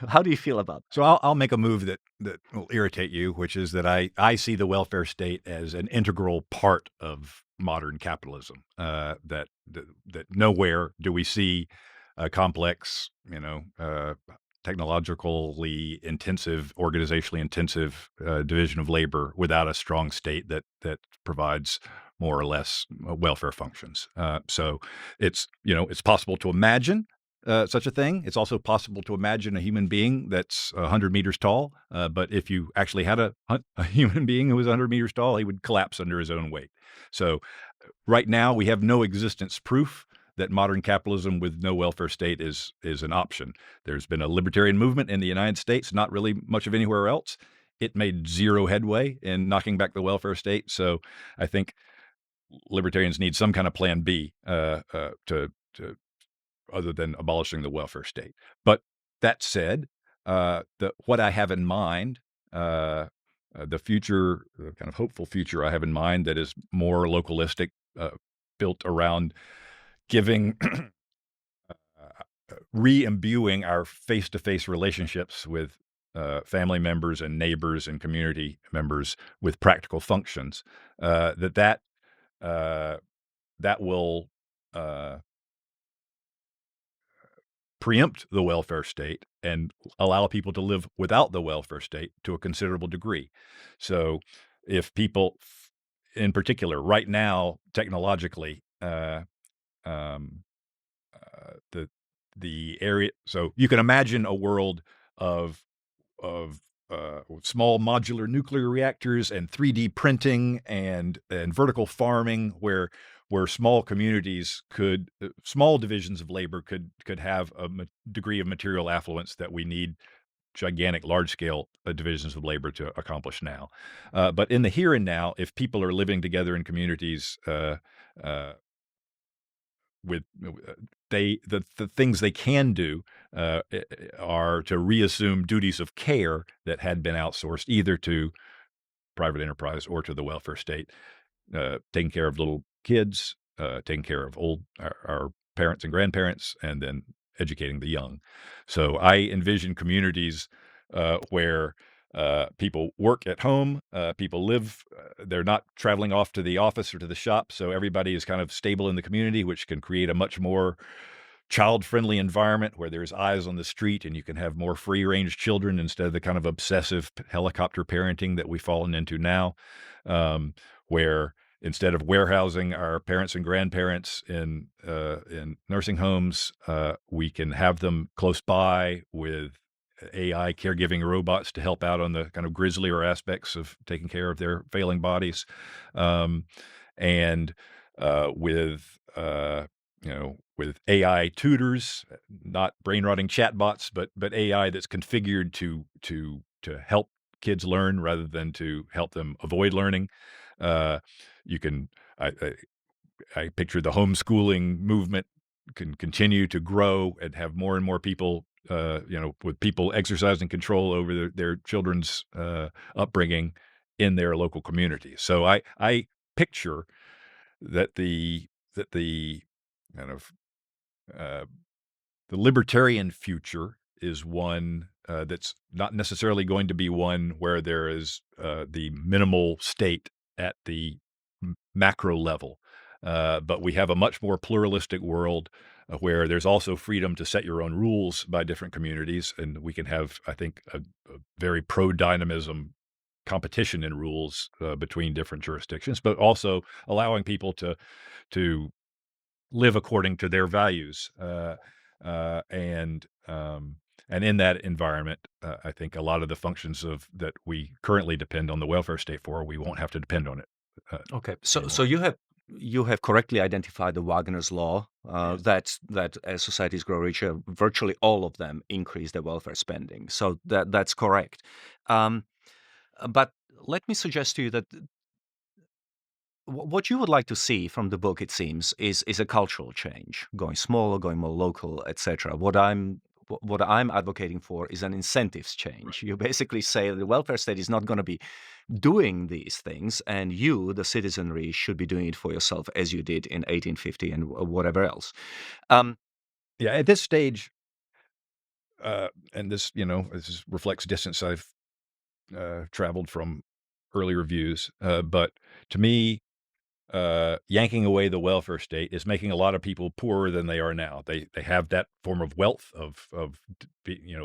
How do you feel about that? So I'll make a move that will irritate you, which is that I see the welfare state as an integral part of modern capitalism. That nowhere do we see a complex, technologically intensive, organizationally intensive division of labor without a strong state that provides more or less welfare functions. So it's possible to imagine such a thing. It's also possible to imagine a human being that's 100 meters tall. But if you actually had a human being who was 100 meters tall, he would collapse under his own weight. So right now, we have no existence proof that modern capitalism with no welfare state is an option. There's been a libertarian movement in the United States, not really much of anywhere else. It made zero headway in knocking back the welfare state. So I think libertarians need some kind of plan B to other than abolishing the welfare state. But that said, what I have in mind, the future, the kind of hopeful future I have in mind that is more localistic, built around giving, re-imbuing our face-to-face relationships with family members and neighbors and community members with practical functions, that uh, that will preempt the welfare state and allow people to live without the welfare state to a considerable degree. So, if people, in particular, right now, technologically, um, the area. So you can imagine a world of of small modular nuclear reactors and 3D printing and vertical farming, where small communities could small divisions of labor could have a degree of material affluence that we need gigantic, large scale divisions of labor to accomplish now. But in the here and now, if people are living together in communities, uh, with the things they can do are to reassume duties of care that had been outsourced either to private enterprise or to the welfare state, taking care of little kids, taking care of our parents and grandparents, and then educating the young. So I envision communities where people work at home, people live, they're not traveling off to the office or to the shop. So everybody is kind of stable in the community, which can create a much more child-friendly environment where there's eyes on the street and you can have more free-range children instead of the kind of obsessive helicopter parenting that we've fallen into now, where instead of warehousing our parents and grandparents in nursing homes, we can have them close by with AI caregiving robots to help out on the kind of grislier aspects of taking care of their failing bodies, um, and with with AI tutors, not brain rotting chatbots, but AI that's configured to help kids learn rather than to help them avoid learning. Uh, you can I picture the homeschooling movement can continue to grow and have more and more people, with people exercising control over their children's upbringing in their local communities. So I picture that the kind of uh, the libertarian future is one that's not necessarily going to be one where there is the minimal state at the macro level. But we have a much more pluralistic world where there's also freedom to set your own rules by different communities. And we can have, I think, a very pro dynamism competition in rules between different jurisdictions, but also allowing people to live according to their values. Uh, and um, and in that environment, I think a lot of the functions of that we currently depend on the welfare state for, we won't have to depend on it uh, Okay, so anymore. you have correctly identified the Wagner's law, Yes. that as societies grow richer, virtually all of them increase their welfare spending. So that's correct. Um, but let me suggest to you that what you would like to see from the book, it seems, is a cultural change, going smaller, going more local, etc. What I'm advocating for is an incentives Right. change. You basically say the welfare state is not going to be doing these things, and you, the citizenry, should be doing it for yourself as you did in 1850 and whatever else. Um, Yeah. At this stage, and this reflects distance I've traveled from early reviews, but to me, yanking away the welfare state is making a lot of people poorer than they are now. They have that form of wealth of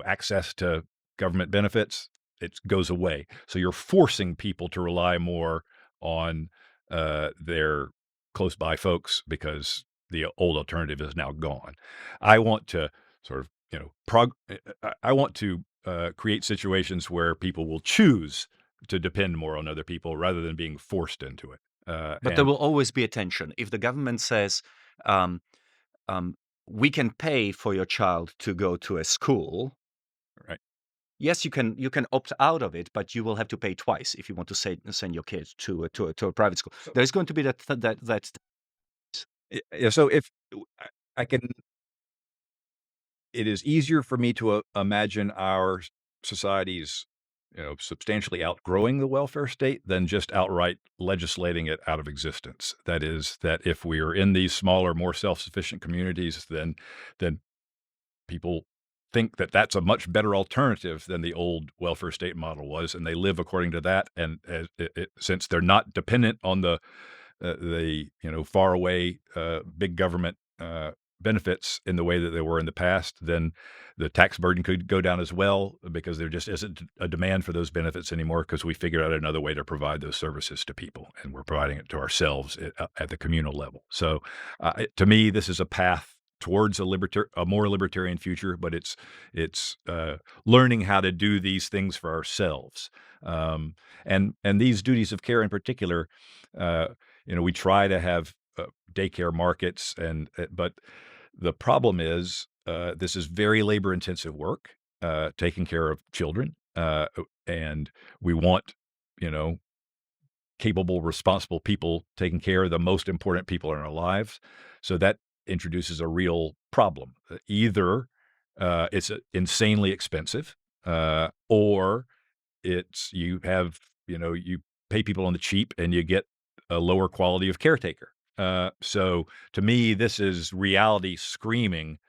access to government benefits. It goes away. So you're forcing people to rely more on their close by folks because the old alternative is now gone. I want to sort of I want to create situations where people will choose to depend more on other people rather than being forced into it. but there And will always be a tension. If the government says, um, we can pay for your child to go to a school. Right. Yes, you can opt out of it, but you will have to pay twice if you want to send your kid to a private school. So There's going to be that. yeah, so if I can, it is easier for me to imagine our societies, substantially outgrowing the welfare state than just outright legislating it out of existence. That is, that if we are in these smaller, more self-sufficient communities, then people think that that's a much better alternative than the old welfare state model was, and they live according to that. And since they're not dependent on the far away big government benefits in the way that they were in the past, then the tax burden could go down as well because there just isn't a demand for those benefits anymore because we figured out another way to provide those services to people, and we're providing it to ourselves at the communal level. So, to me, this is a path towards a more libertarian future, but it's learning how to do these things for ourselves, and these duties of care in particular. Uh, we try to have daycare markets, but the problem is this is very labor intensive work, taking care of children, and we want you know capable, responsible people taking care of the most important people in our lives. So that introduces a real problem. Either it's insanely expensive, or it's you pay people on the cheap and you get a lower quality of caretaker. So to me, this is reality screaming.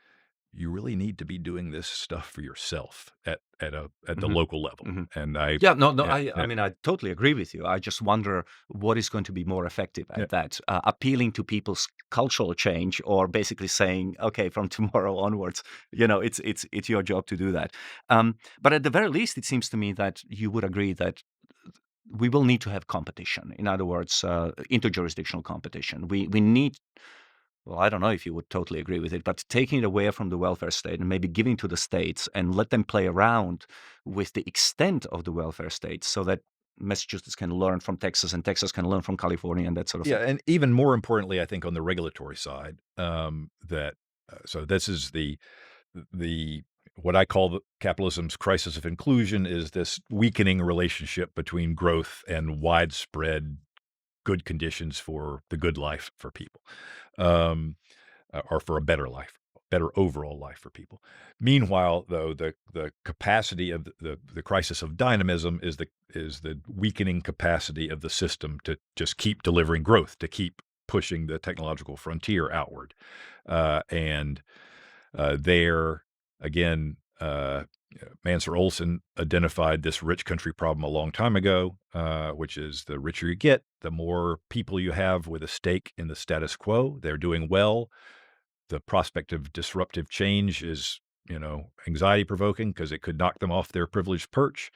You really need to be doing this stuff for yourself at the Mhm, local level. mhm. And I, Yeah, no, no, yeah, I yeah, mean, I totally agree with you. I just wonder what is going to be more effective yeah. at that, appealing to people's cultural change, or basically saying, okay, from tomorrow onwards, it's your job to do that. But at the very least, it seems to me that you would agree that we will need to have competition. In other words, interjurisdictional competition. We need. Well, I don't know if you would totally agree with it, but taking it away from the welfare state and maybe giving to the states and let them play around with the extent of the welfare state so that Massachusetts can learn from Texas and Texas can learn from California and that sort of Yeah, thing. and even more importantly, I think on the regulatory side, that so this is the what I call the capitalism's crisis of inclusion is this weakening relationship between growth and widespread good conditions for the good life for people, um, or for a better life, better overall life for people. Meanwhile, though, the capacity of the crisis of dynamism is the weakening capacity of the system to just keep delivering growth, to keep pushing the technological frontier outward, and there again. Mansur Olson identified this rich country problem a long time ago, which is the richer you get, the more people you have with a stake in the status quo. They're doing well. The prospect of disruptive change is, anxiety provoking because it could knock them off their privileged perch.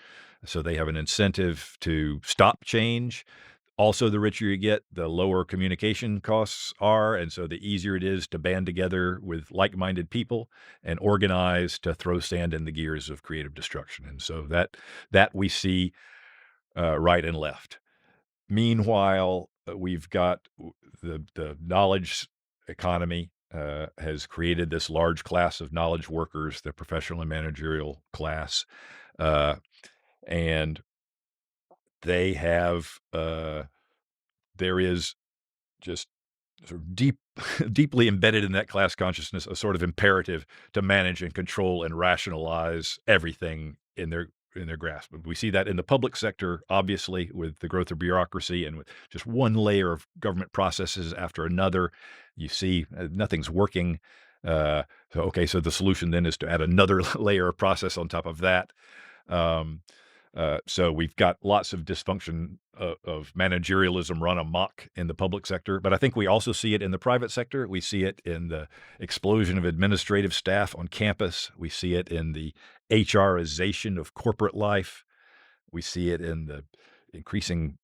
So they have an incentive to stop change. Also, the richer you get, the lower communication costs are, and so the easier it is to band together with like-minded people and organize to throw sand in the gears of creative destruction. And so that we see right and left. Meanwhile, we've got the knowledge economy has created this large class of knowledge workers, the professional and managerial class, uh, and they have there is just sort of deeply embedded in that class consciousness, a sort of imperative to manage and control and rationalize everything in their grasp. We see that in the public sector, obviously, with the growth of bureaucracy and with just one layer of government processes after another. You see nothing's working. So the solution then is to add another layer of process on top of that. Um, so we've got lots of dysfunction of managerialism run amok in the public sector, but I think we also see it in the private sector. We see it in the explosion of administrative staff on campus. We see it in the HRization of corporate life. We see it in the increasing,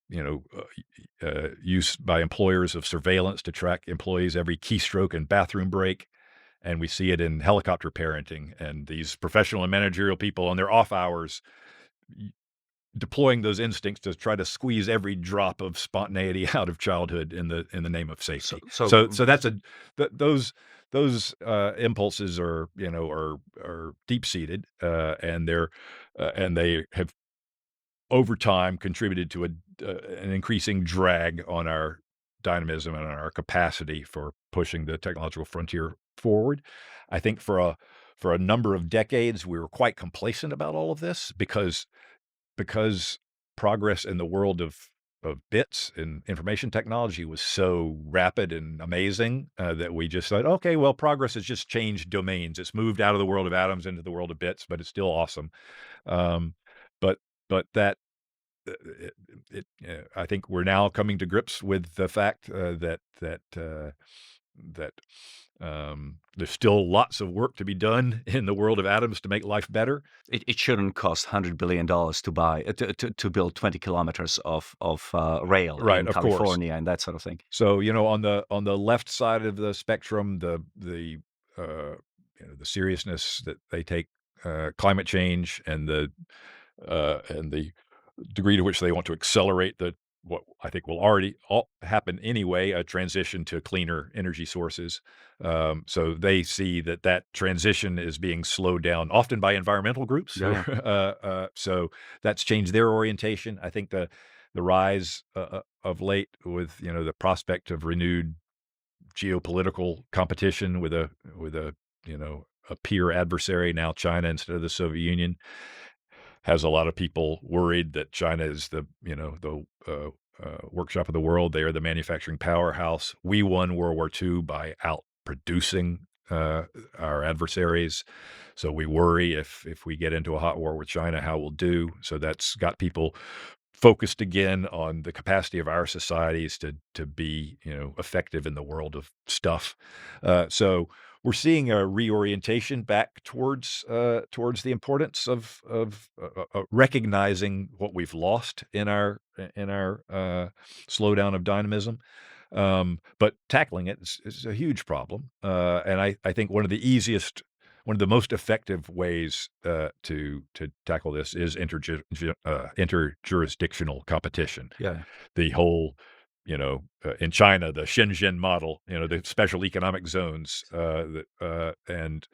use by employers of surveillance to track employees' every keystroke and bathroom break. And we see it in helicopter parenting and these professional and managerial people on their off hours deploying those instincts to try to squeeze every drop of spontaneity out of childhood in the name of So, safety. so So that's those impulses are, are deep seated, and they have over time contributed to an increasing drag on our dynamism and on our capacity for pushing the technological frontier forward. I think for a number of decades we were quite complacent about all of this because progress in the world of bits and information technology was so rapid and amazing, that we just thought, okay, well, progress has just changed domains. It's moved out of the world of atoms into the world of bits, but it's still awesome. Um, but but that I think we're now coming to grips with the fact, that there's still lots of work to be done in the world of atoms to make life better. it shouldn't cost $100 billion to buy to build 20 kilometers of rail Right, in of course. California and that sort of thing. So, on the left side of the spectrum, the seriousness that they take climate change and the degree to which they want to accelerate what I think will already happen anyway, a transition to cleaner energy sources. So they see that transition is being slowed down, often by environmental groups. Yeah, So that's changed their orientation. I think the rise of late with the prospect of renewed geopolitical competition with a peer adversary, now China instead of the Soviet Union, has a lot of people worried that China is the workshop of the world. They are the manufacturing powerhouse. We won World War II by outproducing our adversaries. So we worry if we get into a hot war with China, how we'll do. So that's got people focused again on the capacity of our societies to be effective in the world of stuff. So we're seeing a reorientation back towards the importance of recognizing what we've lost in our slowdown of dynamism. But tackling it is a huge problem, and I think one of the most effective ways to tackle this is interjurisdictional competition. yeah. The whole, in China, the Shenzhen model, the special economic zones, and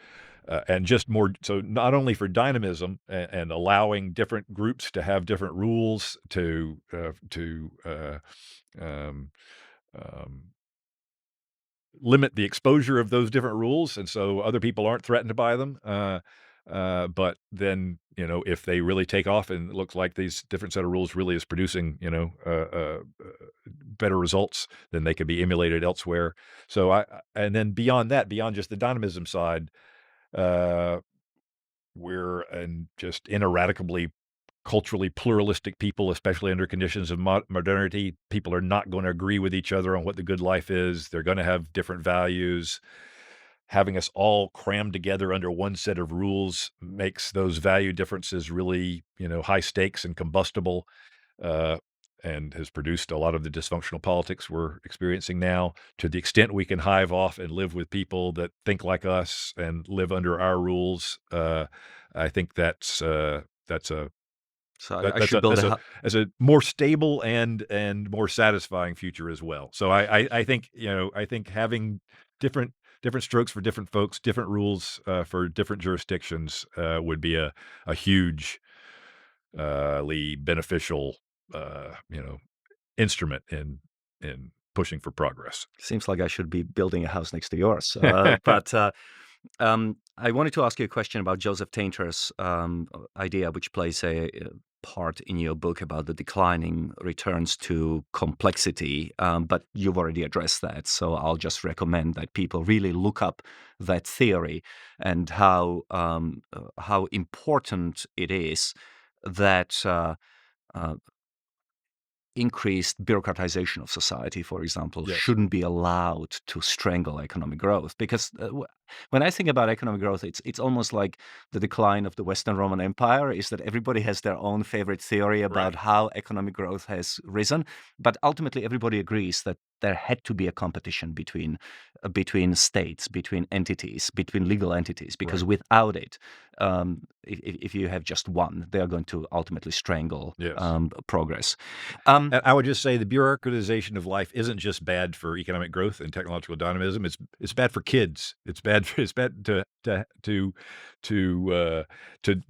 just more so not only for dynamism and allowing different groups to have different rules to um, um, limit the exposure of those different rules, and so other people aren't threatened by them. But then, if they really take off and it looks like these different set of rules really is producing, better results, then they could be emulated elsewhere. So and then beyond that, beyond just the dynamism side, uh, we're just ineradicably culturally pluralistic people, especially under conditions of modernity. People are not going to agree with each other on what the good life is. They're going to have different values. Having us all crammed together under one set of rules makes those value differences really, high stakes and combustible, uh, and has produced a lot of the dysfunctional politics we're experiencing now. To the extent we can hive off and live with people that think like us and live under our rules, I think that's a So that I that's should a build that's a a hu- as a more stable and more satisfying future as well. So I think, I think having different strokes for different folks, different rules, for different jurisdictions, would be a huge beneficial, instrument in pushing for progress. Seems like I should be building a house next to yours. But I wanted to ask you a question about Joseph Tainter's idea, which plays a part in your book about the declining returns to complexity. But you've already addressed that, so I'll just recommend that people really look up that theory and how important it is that. Uh, Increased bureaucratization of society, for example, Yes. shouldn't be allowed to strangle economic growth because When I think about economic growth, it's almost like the decline of the Western Roman Empire. Is that everybody has their own favorite theory about Right. how economic growth has risen, but ultimately everybody agrees that there had to be a competition between states, between entities, between legal entities, because Right. without it, if you have just one, they are going to ultimately strangle Yes. progress. Um, And I would just say the bureaucratization of life isn't just bad for economic growth and technological dynamism. It's bad for kids. It's bad for, it's bad to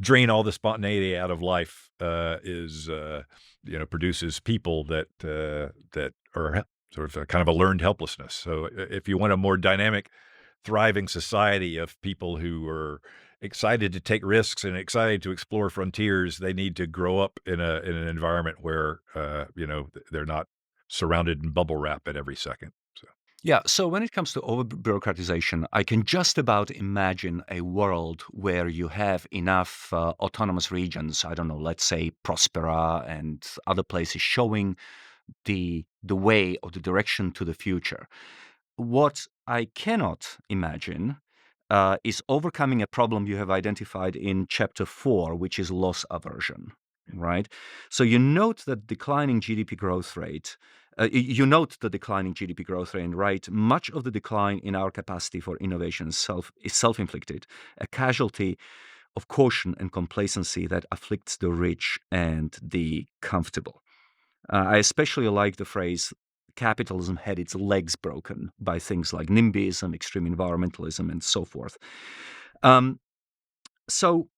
drain all the spontaneity out of life. Is produces people that are sort of a kind of a learned helplessness. So if you want a more dynamic, thriving society of people who are excited to take risks and excited to explore frontiers, they need to grow up in an environment where they're not surrounded in bubble wrap at every second. So Yeah, so when it comes to over bureaucratization, I can just about imagine a world where you have enough autonomous regions, I don't know, let's say Prospera and other places showing the way or the direction to the future. What I cannot imagine is overcoming a problem you have identified in chapter 4, which is loss aversion, right? So you note that declining GDP growth rate. You note the declining GDP growth rate, right? Much of the decline in our capacity for innovation is self-inflicted, a casualty of caution and complacency that afflicts the rich and the comfortable. I especially like the phrase capitalism had its legs broken by things like NIMBYism, extreme environmentalism, and so forth. Um, so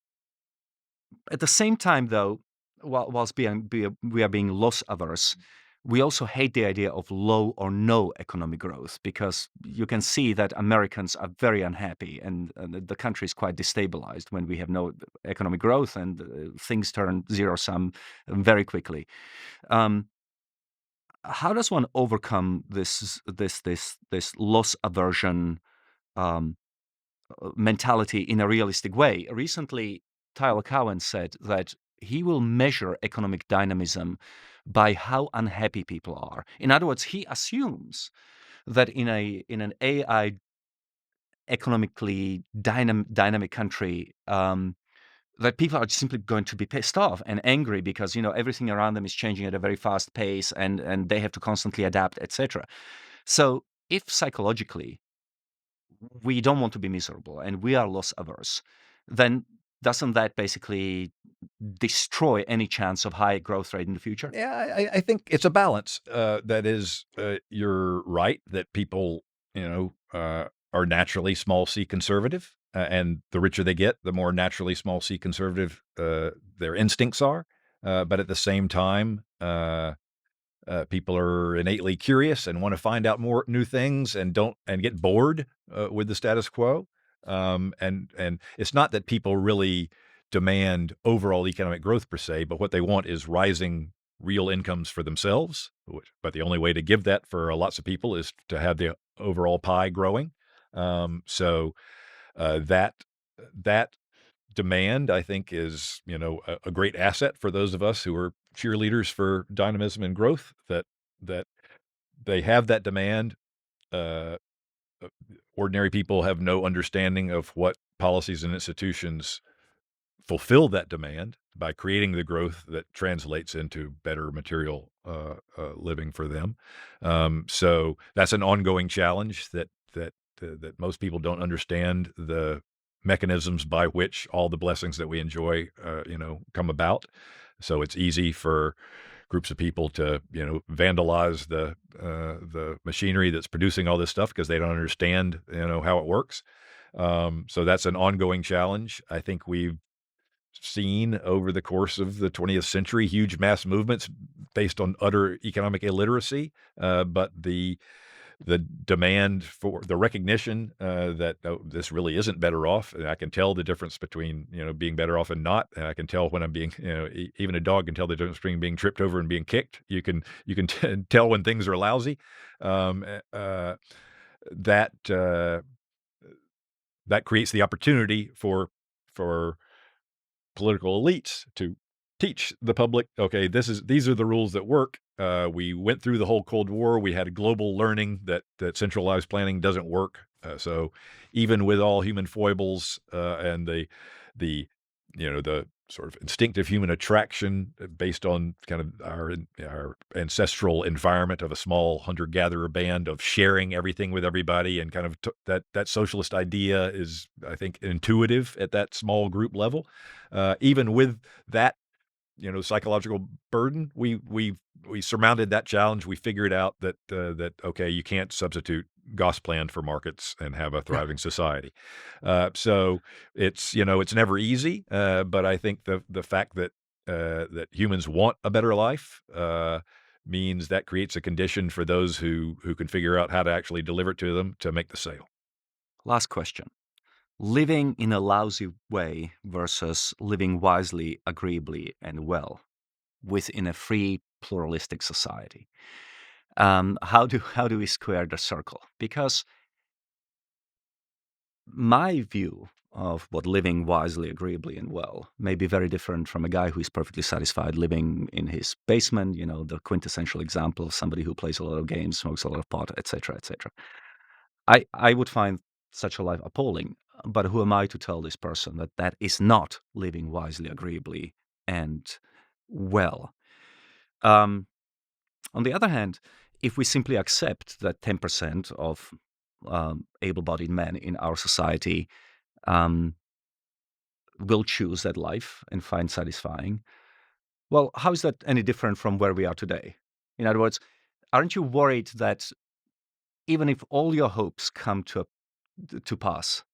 at the same time, though, whilst we are being loss averse, we also hate the idea of low or no economic growth because you can see that Americans are very unhappy and the country is quite destabilized when we have no economic growth and things turn zero sum very quickly. Um, how does one overcome this loss aversion um, mentality in a realistic way? Recently, Tyler Cowen said that he will measure economic dynamism by how unhappy people are. In other words, he assumes that in an AI economically dynamic country, that people are simply going to be pissed off and angry because everything around them is changing at a very fast pace and they have to constantly adapt, etc. So if psychologically we don't want to be miserable and we are loss averse, then doesn't that basically destroy any chance of high growth rate in the future? yeah, I think it's a balance. That is, you're right that people are naturally small c conservative, and the richer they get, the more naturally small c conservative their instincts are. But at the same time, people are innately curious and want to find out more new things and don't and get bored with the status quo. And it's not that people really demand overall economic growth per se, but what they want is rising real incomes for themselves. But the only way to give that for lots of people is to have the overall pie growing. So that demand, I think, is a great asset for those of us who are cheerleaders for dynamism and growth. That they have that demand. Uh, Ordinary people have no understanding of what policies and institutions fulfill that demand by creating the growth that translates into better material living for them. So that's an ongoing challenge that most people don't understand the mechanisms by which all the blessings that we enjoy, come about. So it's easy for groups of people to, vandalize the machinery that's producing all this stuff because they don't understand, how it works. So that's an ongoing challenge. I think we've seen over the course of the 20th century huge mass movements based on utter economic illiteracy, but the demand for the recognition that this really isn't better off. And I can tell the difference between being better off and not. And I can tell when I'm being even a dog can tell the difference between being tripped over and being kicked. You can tell when things are lousy. Um, uh, that that creates the opportunity for political elites to teach the public, okay, these are the rules that work. We went through the whole Cold War. We had global learning that centralized planning doesn't work So even with all human foibles and the the sort of instinctive human attraction based on kind of our ancestral environment of a small hunter-gatherer band of sharing everything with everybody and kind of that socialist idea is, I think, intuitive at that small group level. Even with that psychological burden, we surmounted that challenge. We figured out that okay, you can't substitute Gosplan for markets and have a Yeah. thriving society. So it's never easy, but I think the fact that humans want a better life means that creates a condition for those who can figure out how to actually deliver it to them to make the sale. Last question. Living in a lousy way versus living wisely, agreeably, and well within a free, pluralistic society. How do we square the circle? Because my view of what living wisely, agreeably, and well may be very different from a guy who is perfectly satisfied living in his basement, the quintessential example of somebody who plays a lot of games, smokes a lot of pot, etc., etc. I would find such a life appalling, but who am I to tell this person that that is not living wisely, agreeably, and well? Um, on the other hand, if we simply accept that 10% of able-bodied men in our society um, will choose that life and find satisfying, well, how is that any different from where we are today? In other words, aren't you worried that even if all your hopes come to pass,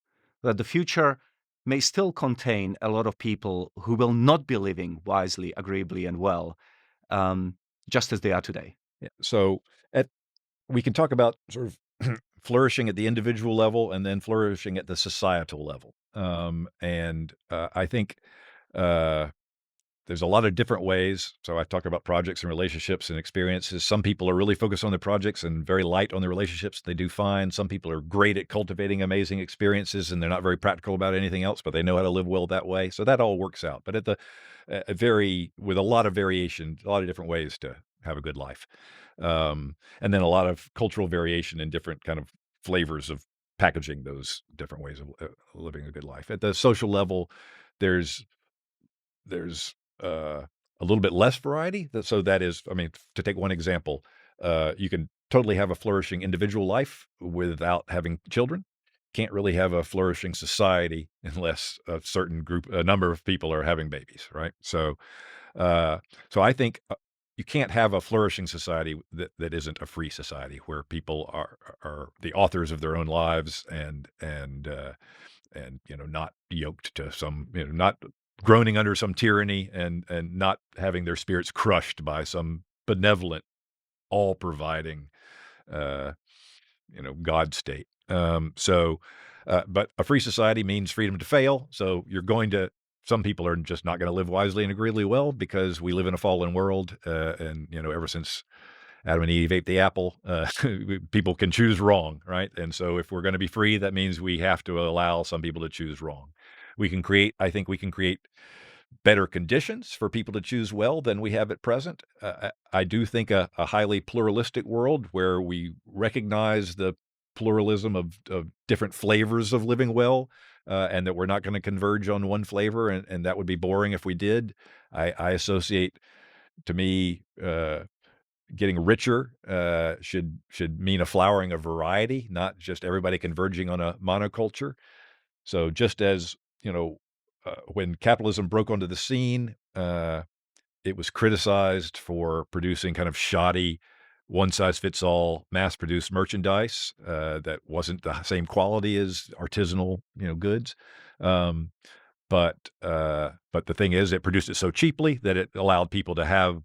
that the future may still contain a lot of people who will not be living wisely, agreeably, and well, um, just as they are today? Yeah. So at we can talk about sort of flourishing at the individual level and then flourishing at the societal level. I think uh, there's a lot of different ways. So I talk about projects and relationships and experiences. Some people are really focused on the projects and very light on the relationships. They do fine. Some people are great at cultivating amazing experiences and they're not very practical about anything else, but they know how to live well that way. So that all works out. But at the with a lot of variation, a lot of different ways to have a good life, and then a lot of cultural variation in different kind of flavors of packaging those different ways of living a good life. At the social level, there's there's, a little bit less variety. So that is, I mean, to take one example, you can totally have a flourishing individual life without having children. Can't really have a flourishing society unless a number of people are having babies, right? Uh, so I think, you can't have a flourishing society that isn't a free society where people are the authors of their own lives and not yoked to some not groaning under some tyranny and not having their spirits crushed by some benevolent all providing uh God state. But a free society means freedom to fail, so some people are just not going to live wisely and agreeably well because we live in a fallen world, and ever since Adam and Eve ate the apple, people can choose wrong, right? And so if we're going to be free, that means we have to allow some people to choose wrong. I think we can create better conditions for people to choose well than we have at present. I do think a highly pluralistic world where we recognize the pluralism of different flavors of living well, and that we're not going to converge on one flavor, and that would be boring if we did. I associate, to me, getting richer should mean a flowering of variety, not just everybody converging on a monoculture. So just as when capitalism broke onto the scene, it was criticized for producing kind of shoddy, one size fits all, mass produced merchandise that wasn't the same quality as artisanal, goods. Um, but the thing is, it produced it so cheaply that it allowed people to have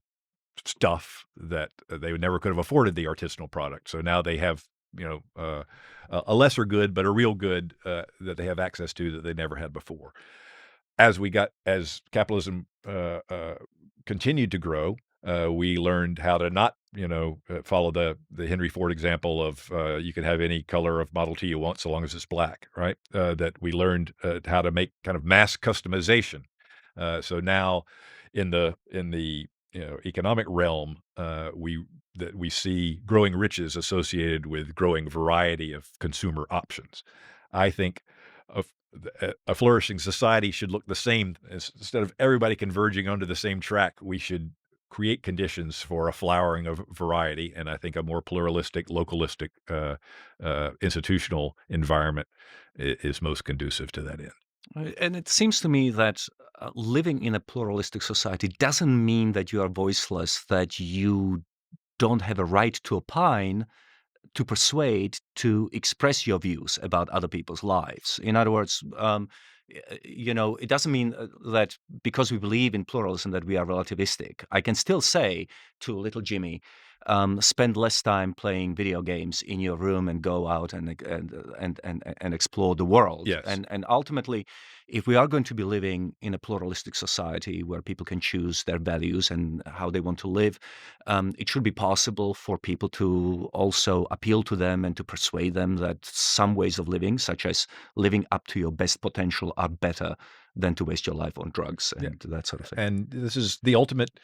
stuff that they would never could have afforded the artisanal product. So now they have, a lesser good, but a real good that they have access to that they never had before. As capitalism continued to grow, we learned how to not, follow the Henry Ford example of you can have any color of Model T you want so long as it's black, right? That we learned how to make kind of mass customization. So now, in the economic realm, we that we see growing riches associated with growing variety of consumer options. I think a flourishing society should look the same. Instead of everybody converging onto the same track, we should create conditions for a flowering of variety. And I think a more pluralistic, localistic, institutional environment is most conducive to that end. And it seems to me that living in a pluralistic society doesn't mean that you are voiceless, that you don't have a right to opine, to persuade, to express your views about other people's lives. In other words, it doesn't mean that because we believe in pluralism that we are relativistic. I can still say to little Jimmy, spend less time playing video games in your room and go out and explore the world. Yes. And ultimately, if we are going to be living in a pluralistic society where people can choose their values and how they want to live, it should be possible for people to also appeal to them and to persuade them that some ways of living, such as living up to your best potential, are better than to waste your life on drugs and that sort of thing. And this is the ultimate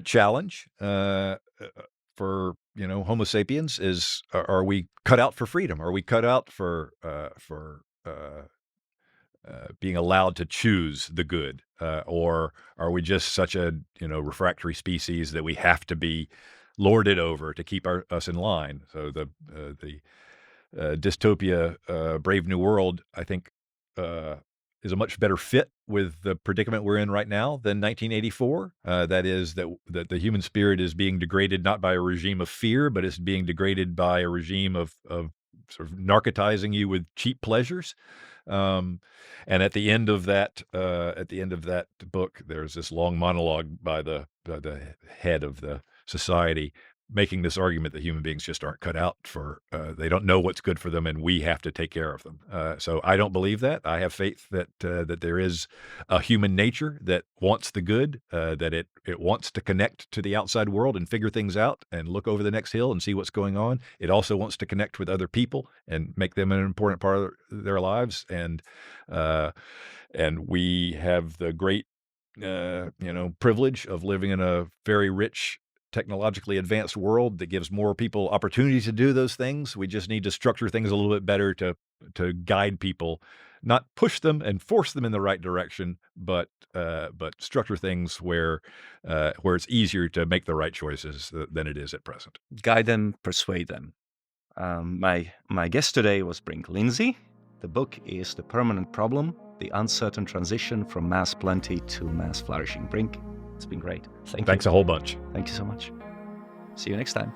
challenge for Homo sapiens is: are we cut out for freedom? Are we cut out for being allowed to choose the good, or are we just such a refractory species that we have to be lorded over to keep us in line? So the dystopia, Brave New World, I think, is a much better fit with the predicament we're in right now than 1984. That is that the human spirit is being degraded not by a regime of fear, but it's being degraded by a regime of sort of narcotizing you with cheap pleasures. And at the end of that book, there's this long monologue by the head of the society, making this argument that human beings just aren't cut out for, they don't know what's good for them, and we have to take care of them. So I don't believe that. I have faith that there is a human nature that wants the good, that it wants to connect to the outside world and figure things out and look over the next hill and see what's going on. It also wants to connect with other people and make them an important part of their lives. And we have the great, privilege of living in a very rich, technologically advanced world that gives more people opportunities to do those things. We just need to structure things a little bit better to guide people, not push them and force them in the right direction, but structure things where it's easier to make the right choices than it is at present. Guide them, persuade them. My guest today was Brink Lindsey. The book is The Permanent Problem: The Uncertain Transition from Mass Plenty to Mass Flourishing. Brink, it's been great. Thanks a whole bunch. Thank you so much. See you next time.